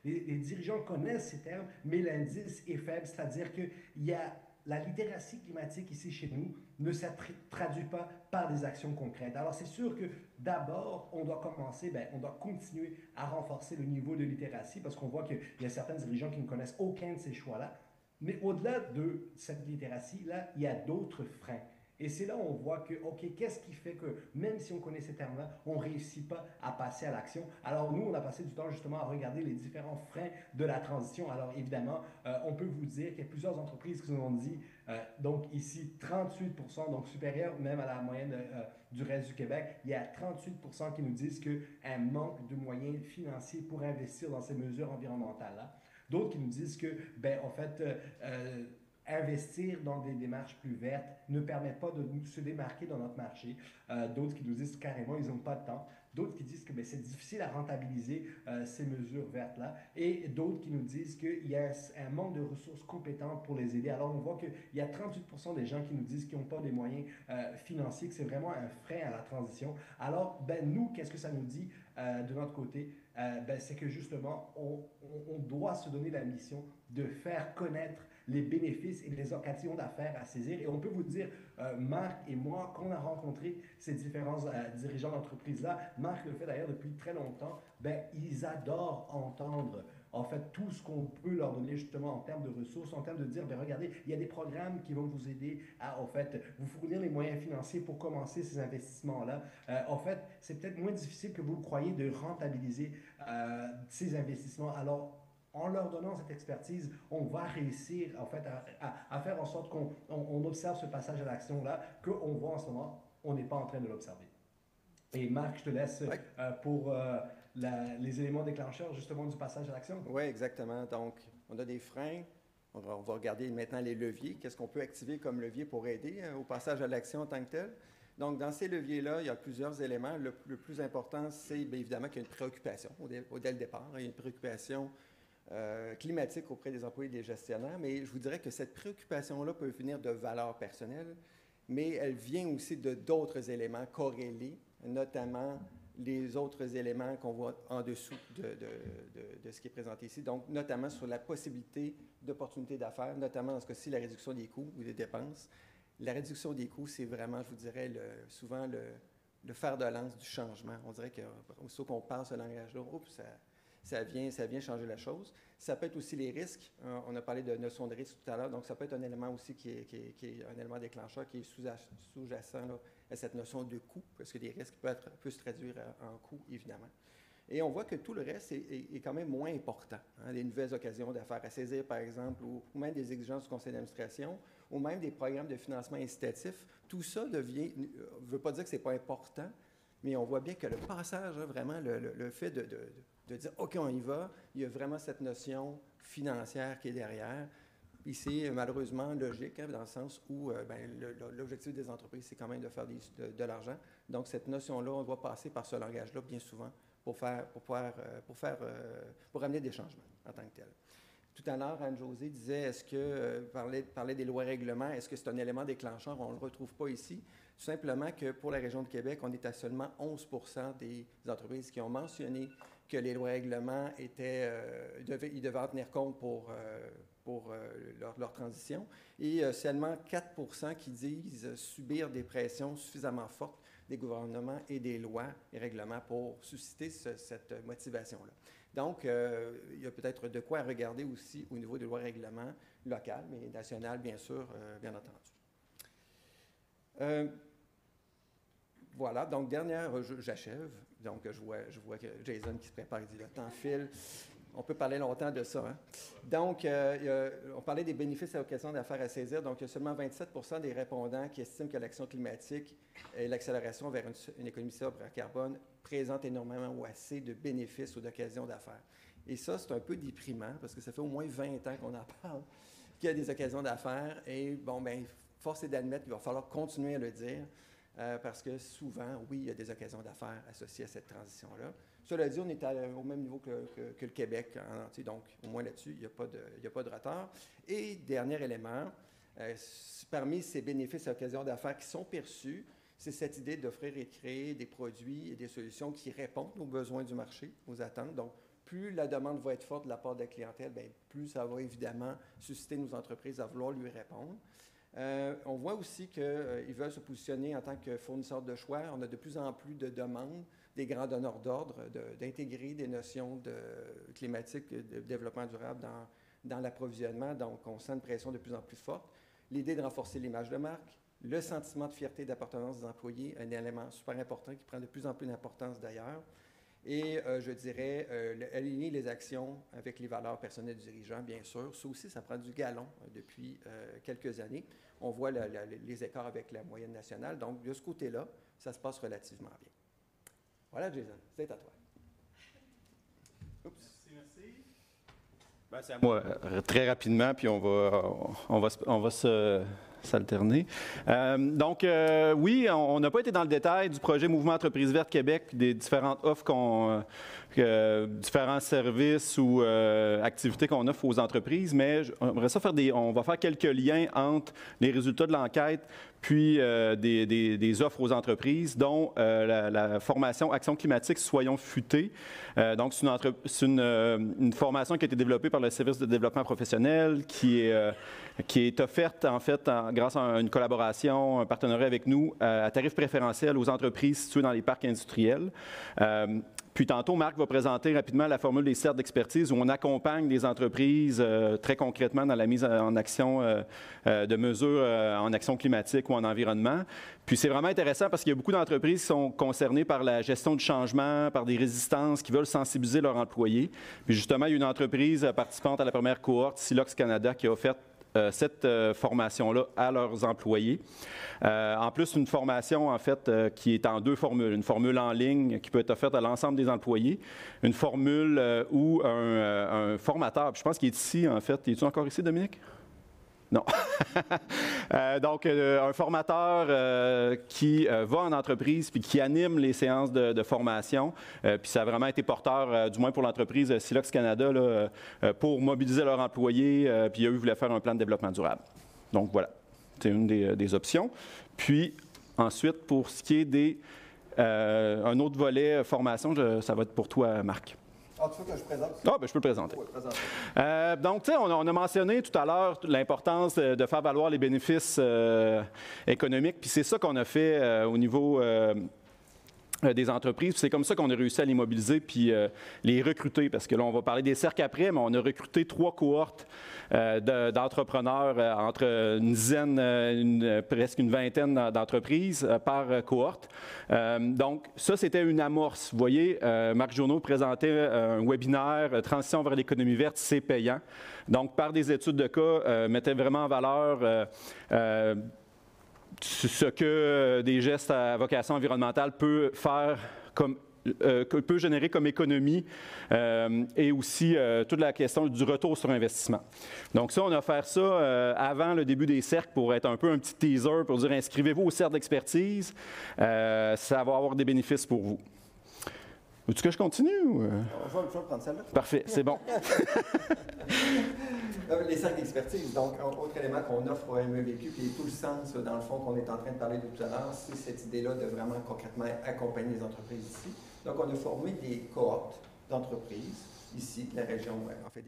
les dirigeants connaissent ces termes, mais l'indice est faible, c'est-à-dire qu'il y a la littératie climatique ici chez nous ne se traduit pas par des actions concrètes. Alors, c'est sûr que d'abord, on doit continuer à renforcer le niveau de littératie parce qu'on voit qu'il y a certains dirigeants qui ne connaissent aucun de ces choix-là. Mais au-delà de cette littératie-là, il y a d'autres freins. Et c'est là où on voit que, OK, qu'est-ce qui fait que, même si on connaît ces termes-là, on ne réussit pas à passer à l'action? Alors, nous, on a passé du temps justement à regarder les différents freins de la transition. Alors, évidemment, on peut vous dire qu'il y a plusieurs entreprises qui nous ont dit, donc ici, 38%, donc supérieur même à la moyenne du reste du Québec, il y a 38% qui nous disent qu'un manque de moyens financiers pour investir dans ces mesures environnementales-là. D'autres qui nous disent que, en fait, investir dans des démarches plus vertes ne permet pas de se démarquer dans notre marché. D'autres qui nous disent carrément ils n'ont pas de temps. D'autres qui disent que c'est difficile à rentabiliser ces mesures vertes-là. Et d'autres qui nous disent qu'il y a un manque de ressources compétentes pour les aider. Alors on voit qu'il y a 38% des gens qui nous disent qu'ils n'ont pas des moyens financiers, que c'est vraiment un frein à la transition. Alors nous, qu'est-ce que ça nous dit de notre côté? C'est que justement, on doit se donner la mission de faire connaître les bénéfices et les occasions d'affaires à saisir. Et on peut vous dire, Marc et moi, qu'on a rencontré ces différents dirigeants d'entreprise-là, Marc le fait d'ailleurs depuis très longtemps, ils adorent entendre en fait tout ce qu'on peut leur donner justement en termes de ressources, en termes de dire, regardez, il y a des programmes qui vont vous aider à en fait vous fournir les moyens financiers pour commencer ces investissements-là. En fait, c'est peut-être moins difficile que vous le croyez de rentabiliser ces investissements. Alors, en leur donnant cette expertise, on va réussir en fait à faire en sorte qu'on observe ce passage à l'action-là, qu'on voit en ce moment, on n'est pas en train de l'observer. Et Marc, je te laisse pour les éléments déclencheurs justement du passage à l'action. Oui, exactement. Donc, on a des freins. On va regarder maintenant les leviers. Qu'est-ce qu'on peut activer comme levier pour aider au passage à l'action en tant que tel? Donc, dans ces leviers-là, il y a plusieurs éléments. Le plus important, c'est bien évidemment qu'il y a une préoccupation dès le départ. Il y a une préoccupation climatique auprès des employés et des gestionnaires, mais je vous dirais que cette préoccupation-là peut venir de valeurs personnelles, mais elle vient aussi de d'autres éléments corrélés, notamment les autres éléments qu'on voit en dessous de ce qui est présenté ici, donc notamment sur la possibilité d'opportunités d'affaires, notamment dans ce cas-ci, la réduction des coûts ou des dépenses. La réduction des coûts, c'est vraiment, je vous dirais, souvent le fer de lance du changement. On dirait qu'aussitôt qu'on parle ce langage-là, ça vient changer la chose. Ça peut être aussi les risques. On a parlé de notion de risque tout à l'heure, donc ça peut être un élément aussi qui est un élément déclencheur qui est sous-jacent là, à cette notion de coût, parce que les risques peuvent se traduire en coût, évidemment. Et on voit que tout le reste est quand même moins important. Hein, les nouvelles occasions d'affaires à saisir, par exemple, ou même des exigences du conseil d'administration, ou même des programmes de financement incitatif, tout ça ne veut pas dire que ce n'est pas important, mais on voit bien que le passage, hein, vraiment, le fait de dire « OK, on y va », il y a vraiment cette notion financière qui est derrière. Puis c'est malheureusement logique, hein, dans le sens où l'objectif des entreprises, c'est quand même de faire de l'argent. Donc, cette notion-là, on doit passer par ce langage-là bien souvent pour amener des changements en tant que tel. Tout à l'heure, Anne-Josée disait, est-ce que, parlait des lois et règlements, est-ce que c'est un élément déclencheur? On ne le retrouve pas ici. Tout simplement que pour la région de Québec, on est à seulement 11 des entreprises qui ont mentionné que les lois et règlements devaient en tenir compte pour leur transition. Et seulement 4 qui disent subir des pressions suffisamment fortes des gouvernements et des lois et règlements pour susciter cette motivation-là. Donc, il y a peut-être de quoi regarder aussi au niveau des lois et règlements locales, mais nationales, bien sûr, bien entendu. Voilà, donc j'achève. Donc, je vois que Jason qui se prépare, il dit « le temps file ». On peut parler longtemps de ça. Hein? Donc, on parlait des bénéfices à l'occasion d'affaires à saisir. Donc, il y a seulement 27 des répondants qui estiment que l'action climatique et l'accélération vers une économie sobre à carbone présentent énormément ou assez de bénéfices ou d'occasions d'affaires. Et ça, c'est un peu déprimant parce que ça fait au moins 20 ans qu'on en parle, qu'il y a des occasions d'affaires. Et bon, bien, force est d'admettre qu'il va falloir continuer à le dire parce que souvent, oui, il y a des occasions d'affaires associées à cette transition-là. Cela dit, on est au même niveau que le Québec en entier, donc au moins là-dessus, il n'y a pas de retard. Et dernier élément, parmi ces bénéfices à l'occasion d'affaires qui sont perçus, c'est cette idée d'offrir et de créer des produits et des solutions qui répondent aux besoins du marché, aux attentes. Donc, plus la demande va être forte de la part de la clientèle, bien, plus ça va évidemment susciter nos entreprises à vouloir lui répondre. On voit aussi qu'ils veulent se positionner en tant que fournisseur de choix. On a de plus en plus de demandes des grands donneurs d'ordre d'intégrer des notions climatiques de développement durable dans l'approvisionnement. Donc, on sent une pression de plus en plus forte. L'idée de renforcer l'image de marque, le sentiment de fierté d'appartenance des employés, un élément super important qui prend de plus en plus d'importance d'ailleurs. Et je dirais, aligner les actions avec les valeurs personnelles du dirigeant, bien sûr. Ça aussi, ça prend du galon depuis quelques années. On voit les écarts avec la moyenne nationale. Donc, de ce côté-là, ça se passe relativement bien. Voilà, Jason, c'est à toi. Oups. Merci. Ben, c'est à moi, très rapidement, puis on va s'alterner. Oui, on n'a pas été dans le détail du projet Mouvement Entreprise Verte Québec, des différentes offres différents services ou activités qu'on offre aux entreprises, mais j'aimerais ça on va faire quelques liens entre les résultats de l'enquête puis des offres aux entreprises, dont la formation Action climatique Soyons futés. Donc, c'est une formation qui a été développée par le service de développement professionnel, qui est offerte, en fait, grâce à une collaboration, un partenariat avec nous, à tarif préférentiel aux entreprises situées dans les parcs industriels. Puis tantôt, Marc va présenter rapidement la formule des cercles d'expertise où on accompagne les entreprises très concrètement dans la mise en action de mesures en action climatique ou en environnement. Puis c'est vraiment intéressant parce qu'il y a beaucoup d'entreprises qui sont concernées par la gestion du changement, par des résistances, qui veulent sensibiliser leurs employés. Puis justement, il y a une entreprise participante à la première cohorte, Silox Canada, qui a offert cette formation-là à leurs employés. En plus, une formation, en fait, qui est en deux formules. Une formule en ligne qui peut être offerte à l'ensemble des employés. Une formule où un formateur, puis je pense qu'il est ici, en fait. Es-tu encore ici, Dominique? Non. Donc, un formateur qui va en entreprise puis qui anime les séances de formation. Puis ça a vraiment été porteur, du moins pour l'entreprise Silox Canada, là, pour mobiliser leurs employés. Puis eux, ils voulaient faire un plan de développement durable. Donc, voilà. C'est une des options. Puis, ensuite, pour ce qui est un autre volet formation, ça va être pour toi, Marc. Ah, tu veux que je présente? Ah, bien, je peux le présenter. Oui, présente. Donc, tu sais, on a mentionné tout à l'heure l'importance de faire valoir les bénéfices économiques, puis c'est ça qu'on a fait au niveau des entreprises. C'est comme ça qu'on a réussi à les mobiliser puis les recruter, parce que là, on va parler des cercles après, mais on a recruté 3 cohortes d'entrepreneurs entre une dizaine, presque une vingtaine d'entreprises par cohorte. Donc, ça, c'était une amorce. Vous voyez, Marc Journeau présentait un webinaire « Transition vers l'économie verte, c'est payant ». Donc, par des études de cas, mettait vraiment en valeur ce que des gestes à vocation environnementale peut faire peut générer comme économie et aussi toute la question du retour sur investissement. Donc ça, on a fait ça avant le début des cercles pour être un peu un petit teaser pour dire inscrivez-vous au cercle d'expertise, ça va avoir des bénéfices pour vous. Veux-tu que je continue? Ou... Je vais prendre celle-là. Parfait, c'est bon. Les cercles d'expertise, donc, autre élément qu'on offre au MEVQ, puis tout le sens, dans le fond, qu'on est en train de parler de tout à l'heure, c'est cette idée-là de vraiment concrètement accompagner les entreprises ici. Donc, on a formé des cohortes d'entreprises ici, la région, en fait,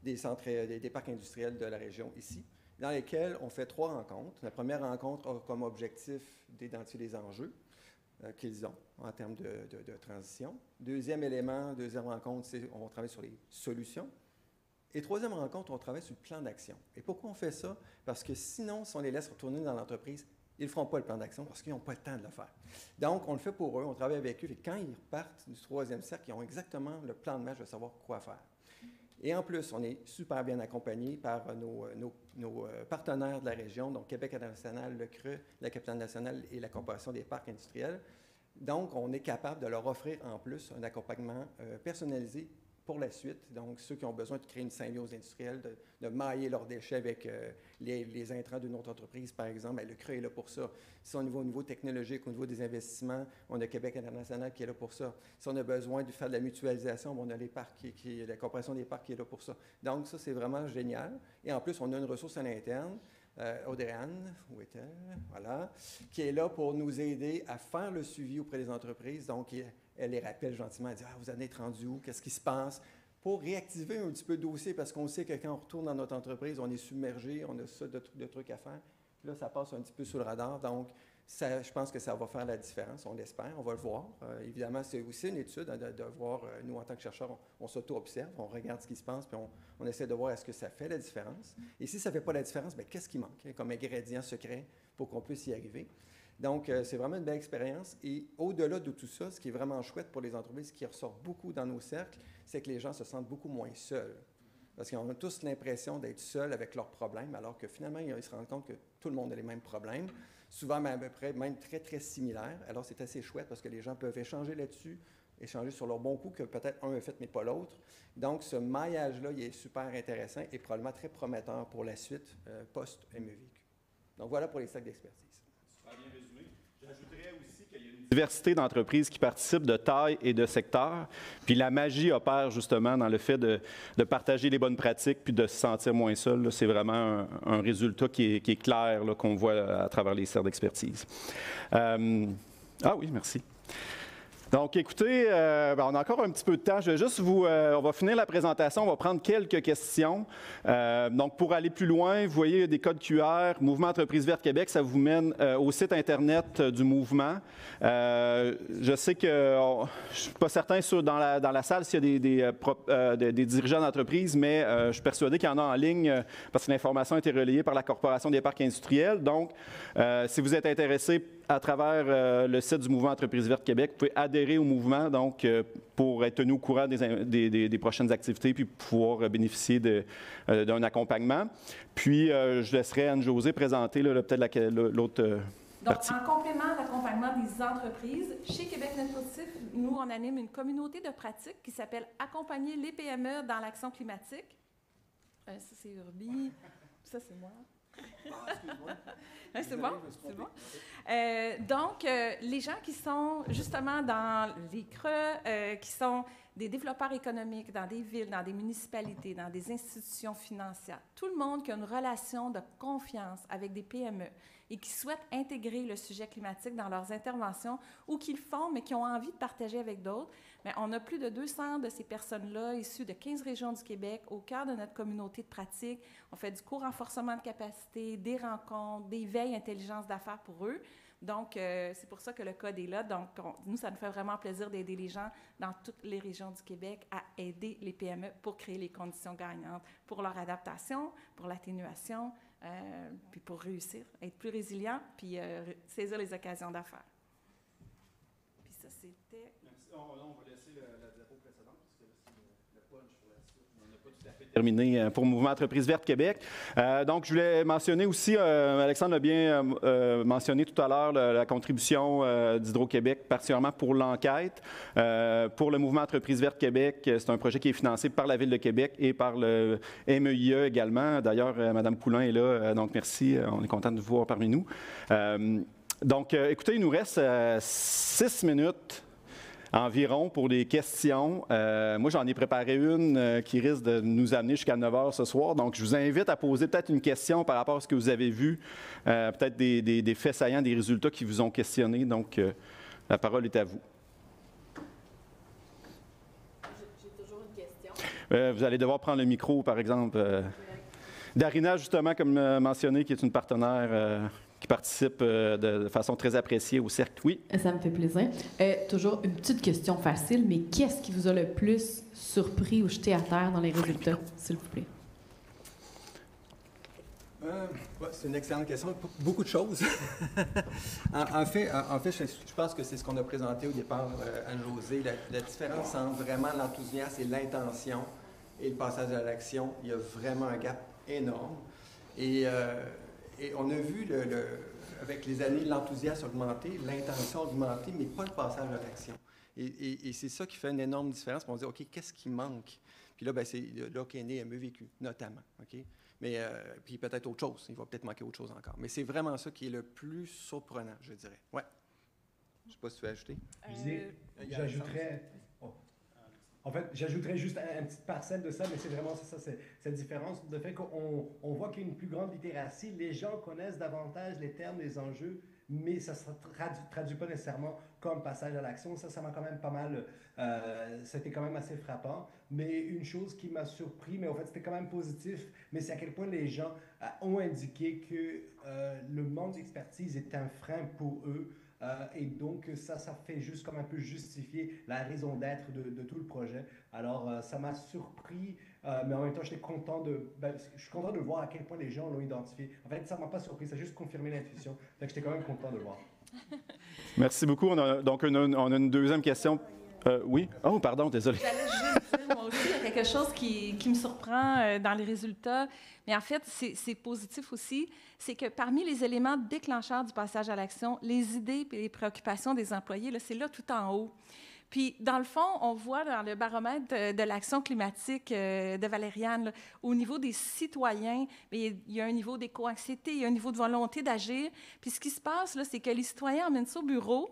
des centres, des parcs industriels de la région ici, dans lesquels on fait 3 rencontres. La première rencontre a comme objectif d'identifier les enjeux qu'ils ont en termes de transition. Deuxième élément, deuxième rencontre, c'est on travaille sur les solutions. Et troisième rencontre, on travaille sur le plan d'action. Et pourquoi on fait ça? Parce que sinon, si on les laisse retourner dans l'entreprise, ils ne feront pas le plan d'action parce qu'ils n'ont pas le temps de le faire. Donc, on le fait pour eux, on travaille avec eux. Et quand ils repartent du troisième cercle, ils ont exactement le plan de match de savoir quoi faire. Et en plus, on est super bien accompagnés par nos partenaires de la région, donc Québec International, le CRE, la capitale nationale et la Corporation des parcs industriels. Donc, on est capable de leur offrir en plus un accompagnement personnalisé pour la suite. Donc, ceux qui ont besoin de créer une symbiose industrielle, de mailler leurs déchets avec les intrants d'une autre entreprise, par exemple, bien, le CRE est là pour ça. Si on est au niveau technologique, au niveau des investissements, on a Québec International qui est là pour ça. Si on a besoin de faire de la mutualisation, on a les parcs la Corporation des parcs qui est là pour ça. Donc, ça, c'est vraiment génial. Et en plus, on a une ressource à l'interne, Audrey-Anne, où est-elle? Voilà, qui est là pour nous aider à faire le suivi auprès des entreprises. Donc, elle les rappelle gentiment, elle dit « Ah, vous en êtes rendu où? Qu'est-ce qui se passe? » Pour réactiver un petit peu le dossier, parce qu'on sait que quand on retourne dans notre entreprise, on est submergé, on a ça de trucs à faire. Là, ça passe un petit peu sous le radar. Donc, ça, je pense que ça va faire la différence, on l'espère, on va le voir. Évidemment, c'est aussi une étude de voir, nous, en tant que chercheurs, on s'auto-observe, on regarde ce qui se passe, puis on essaie de voir est-ce que ça fait la différence. Et si ça ne fait pas la différence, bien, qu'est-ce qui manque comme ingrédient secret pour qu'on puisse y arriver? Donc, c'est vraiment une belle expérience. Et au-delà de tout ça, ce qui est vraiment chouette pour les entreprises, qui ressort beaucoup dans nos cercles, c'est que les gens se sentent beaucoup moins seuls. Parce qu'ils ont tous l'impression d'être seuls avec leurs problèmes, alors que finalement, ils se rendent compte que tout le monde a les mêmes problèmes, souvent à peu près même très, très similaires. Alors, c'est assez chouette parce que les gens peuvent échanger là-dessus, échanger sur leur bon coup que peut-être un a fait, mais pas l'autre. Donc, ce maillage-là, il est super intéressant et probablement très prometteur pour la suite post-MEVQ. Donc, voilà pour les cercles d'expertise. J'ajouterais aussi qu'il y a une diversité d'entreprises qui participent de taille et de secteur. Puis la magie opère justement dans le fait de partager les bonnes pratiques puis de se sentir moins seul. C'est vraiment un résultat qui est clair, qu'on voit à travers les cercles d'expertise. Ah oui, merci. Donc, écoutez, on a encore un petit peu de temps. Je vais juste on va finir la présentation, on va prendre quelques questions. Donc, pour aller plus loin, vous voyez des codes QR, Mouvement Entreprise Verte Québec, ça vous mène au site Internet du mouvement. Je sais que je ne suis pas certain dans la salle s'il y a des dirigeants d'entreprise, mais je suis persuadé qu'il y en a en ligne parce que l'information a été relayée par la Corporation des parcs industriels. Donc, si vous êtes intéressé à travers le site du Mouvement Entreprise Verte Québec, vous pouvez adhérer au mouvement donc, pour être tenu au courant des prochaines activités puis pouvoir bénéficier d'un accompagnement. Puis, je laisserai Anne-Josée présenter peut-être l'autre partie. Donc, en complément à l'accompagnement des entreprises, chez Québec Net Positif, nous, on anime une communauté de pratiques qui s'appelle « Accompagner les PME dans l'action climatique ». Ça, c'est Urbi. Ça, c'est moi. Ah, excuse-moi. C'est bon? C'est bon? Donc, les gens qui sont justement dans les creux, qui sont des développeurs économiques dans des villes, dans des municipalités, dans des institutions financières, tout le monde qui a une relation de confiance avec des PME et qui souhaitent intégrer le sujet climatique dans leurs interventions ou qui le font, mais qui ont envie de partager avec d'autres, bien, on a plus de 200 de ces personnes-là issues de 15 régions du Québec au cœur de notre communauté de pratique. On fait du co-renforcement de capacité, des rencontres, des veilles intelligence d'affaires pour eux. Donc, c'est pour ça que le code est là. Donc, nous, ça nous fait vraiment plaisir d'aider les gens dans toutes les régions du Québec à aider les PME pour créer les conditions gagnantes pour leur adaptation, pour l'atténuation, puis pour réussir, être plus résilient, puis saisir les occasions d'affaires. Puis ça, c'était... Merci. On va laisser la diapo précédente, parce que c'est le punch pour la suite. On n'a pas tout à fait terminé pour Mouvement Entreprise Verte Québec. Donc, je voulais mentionner aussi, Alexandre a bien mentionné tout à l'heure la contribution d'Hydro-Québec, particulièrement pour l'enquête. Pour le Mouvement Entreprise Verte Québec, c'est un projet qui est financé par la Ville de Québec et par le MEIE également. D'ailleurs, Mme Poulain est là, donc merci. On est content de vous voir parmi nous. Donc, écoutez, il nous reste 6 minutes environ pour des questions. Moi, j'en ai préparé une qui risque de nous amener jusqu'à 9 h ce soir. Donc, je vous invite à poser peut-être une question par rapport à ce que vous avez vu, peut-être des faits saillants, des résultats qui vous ont questionné. Donc, la parole est à vous. J'ai toujours une question. Vous allez devoir prendre le micro, par exemple. Darina, justement, comme mentionné, qui est une partenaire qui participe de façon très appréciée au cercle. Oui? Ça me fait plaisir. Toujours une petite question facile, mais qu'est-ce qui vous a le plus surpris ou jeté à terre dans les résultats, s'il vous plaît? C'est une excellente question. Beaucoup de choses. en fait, je pense que c'est ce qu'on a présenté au départ, Anne-Josée, la différence entre vraiment l'enthousiasme et l'intention et le passage à l'action. Il y a vraiment un gap énorme. Et on a vu, avec les années, l'enthousiasme augmenter, l'intention augmenter, mais pas le passage à l'action. Et c'est ça qui fait une énorme différence. On se dit, OK, qu'est-ce qui manque? Puis là, c'est là qu'est né MEVQ, notamment. OK? Mais puis peut-être autre chose. Il va peut-être manquer autre chose encore. Mais c'est vraiment ça qui est le plus surprenant, je dirais. Oui. Je ne sais pas si tu veux ajouter. J'ajouterais... En fait, j'ajouterais juste une petite parcelle de ça, mais c'est vraiment ça, c'est cette différence. Le fait qu'on voit qu'il y a une plus grande littératie, les gens connaissent davantage les termes, les enjeux, mais ça ne se traduit pas nécessairement comme passage à l'action. Ça m'a quand même pas mal... c'était quand même assez frappant. Mais une chose qui m'a surpris, mais en fait, c'était quand même positif, mais c'est à quel point les gens ont indiqué que le manque d'expertise est un frein pour eux. Et donc, ça fait juste comme un peu justifier la raison d'être de tout le projet. Alors, ça m'a surpris, mais en même temps, je suis content de voir à quel point les gens l'ont identifié. En fait, ça ne m'a pas surpris, ça a juste confirmé l'intuition. Donc, j'étais quand même content de le voir. Merci beaucoup. On a une deuxième question. Oui? Oh, pardon, désolé. J'allais juste dire, moi aussi, il y a quelque chose qui me surprend dans les résultats. Mais en fait, c'est positif aussi. C'est que parmi les éléments déclencheurs du passage à l'action, les idées et les préoccupations des employés, là, c'est là tout en haut. Puis, dans le fond, on voit dans le baromètre de l'action climatique de Valériane, là, au niveau des citoyens, il y a un niveau d'éco-anxiété, il y a un niveau de volonté d'agir. Puis, ce qui se passe, là, c'est que les citoyens emmènent ça au bureau.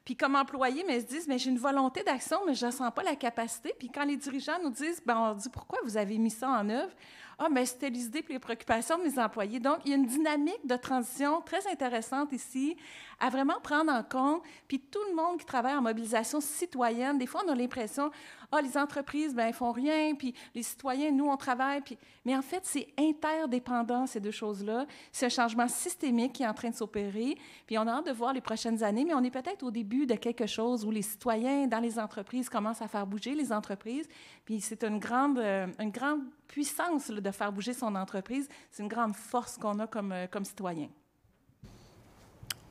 Puis comme employés, ils se disent, mais j'ai une volonté d'action, mais je ne sens pas la capacité. Puis quand les dirigeants nous disent, on dit, pourquoi vous avez mis ça en œuvre? Ah, bien, c'était les idées et les préoccupations de mes employés. Donc, il y a une dynamique de transition très intéressante ici à vraiment prendre en compte. Puis tout le monde qui travaille en mobilisation citoyenne, des fois, on a l'impression, les entreprises, bien, elles font rien, puis les citoyens, nous, on travaille. Puis... Mais en fait, c'est interdépendant, ces deux choses-là. C'est un changement systémique qui est en train de s'opérer. Puis on a hâte de voir les prochaines années, mais on est peut-être au début de quelque chose où les citoyens dans les entreprises commencent à faire bouger les entreprises. Puis c'est une grande puissance là, de faire bouger son entreprise. C'est une grande force qu'on a comme citoyen.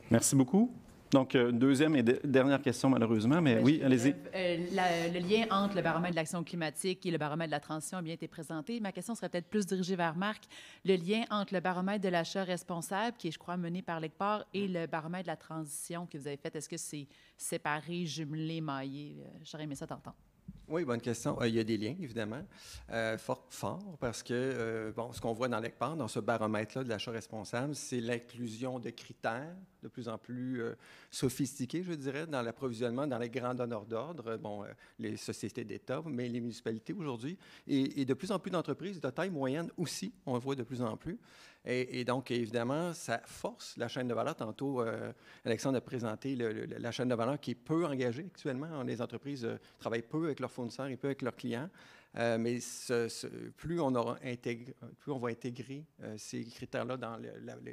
Merci beaucoup. Donc, deuxième et dernière question, malheureusement, mais oui, allez-y. Le lien entre le baromètre de l'action climatique et le baromètre de la transition a bien été présenté. Ma question serait peut-être plus dirigée vers Marc. Le lien entre le baromètre de l'achat responsable, qui est, je crois, mené par l'ECPAR, et le baromètre de la transition que vous avez fait, est-ce que c'est séparé, jumelé, maillé? J'aurais aimé ça t'entendre. Oui, bonne question. Il y a des liens, évidemment, fort, parce que, ce qu'on voit dans l'ECPAR, dans ce baromètre-là de l'achat responsable, c'est l'inclusion de critères de plus en plus sophistiqués, je dirais, dans l'approvisionnement, dans les grands donneurs d'ordre, les sociétés d'État, mais les municipalités aujourd'hui, et de plus en plus d'entreprises de taille moyenne aussi, on le voit de plus en plus. Et donc, évidemment, ça force la chaîne de valeur. Tantôt, Alexandre a présenté la chaîne de valeur qui est peu engagée actuellement. Les entreprises travaillent peu avec leurs fournisseurs et peu avec leurs clients. Mais plus on va intégrer ces critères-là dans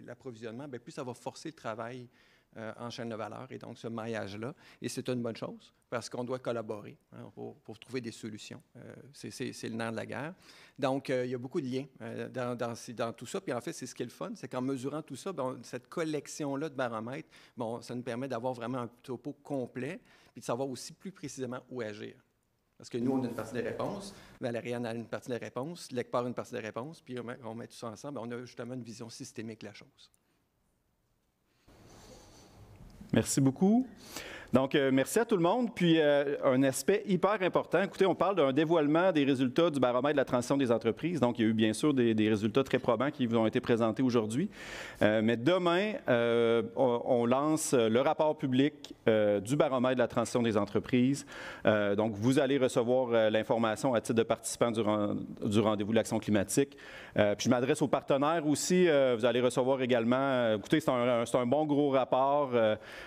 l'approvisionnement, bien, plus ça va forcer le travail en chaîne de valeur et donc ce maillage-là. Et c'est une bonne chose parce qu'on doit collaborer pour trouver des solutions. C'est le nerf de la guerre. Donc, il y a beaucoup de liens dans tout ça. Puis en fait, c'est ce qui est le fun, c'est qu'en mesurant tout ça, cette collection-là de baromètres, ça nous permet d'avoir vraiment un topo complet puis de savoir aussi plus précisément où agir. Parce que nous, on a une partie des réponses, Valériane a une partie des réponses, l'ECPAR a une partie des réponses, puis on met tout ça ensemble, on a justement une vision systémique de la chose. Merci beaucoup. Donc, merci à tout le monde. Puis, un aspect hyper important. Écoutez, on parle d'un dévoilement des résultats du baromètre de la transition des entreprises. Donc, il y a eu bien sûr des résultats très probants qui vous ont été présentés aujourd'hui. Mais demain, on lance le rapport public du baromètre de la transition des entreprises. Donc, vous allez recevoir l'information à titre de participant du rendez-vous de l'action climatique. Puis, je m'adresse aux partenaires aussi. Vous allez recevoir également, écoutez, c'est un bon gros rapport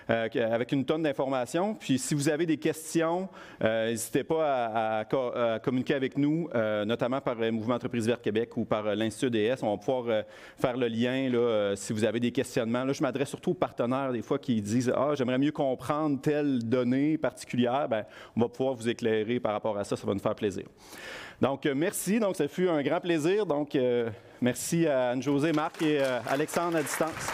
avec une tonne d'informations. Puis, si vous avez des questions, n'hésitez pas à communiquer avec nous, notamment par le Mouvement Entreprises Vertes Québec ou par l'Institut DS. On va pouvoir faire le lien là, si vous avez des questionnements. Là, je m'adresse surtout aux partenaires, des fois, qui disent « Ah, j'aimerais mieux comprendre telle donnée particulière. » Bien, on va pouvoir vous éclairer par rapport à ça. Ça va nous faire plaisir. Donc, merci. Donc, ça fut un grand plaisir. Donc, merci à Anne-Josée, Marc et Alexandre à distance.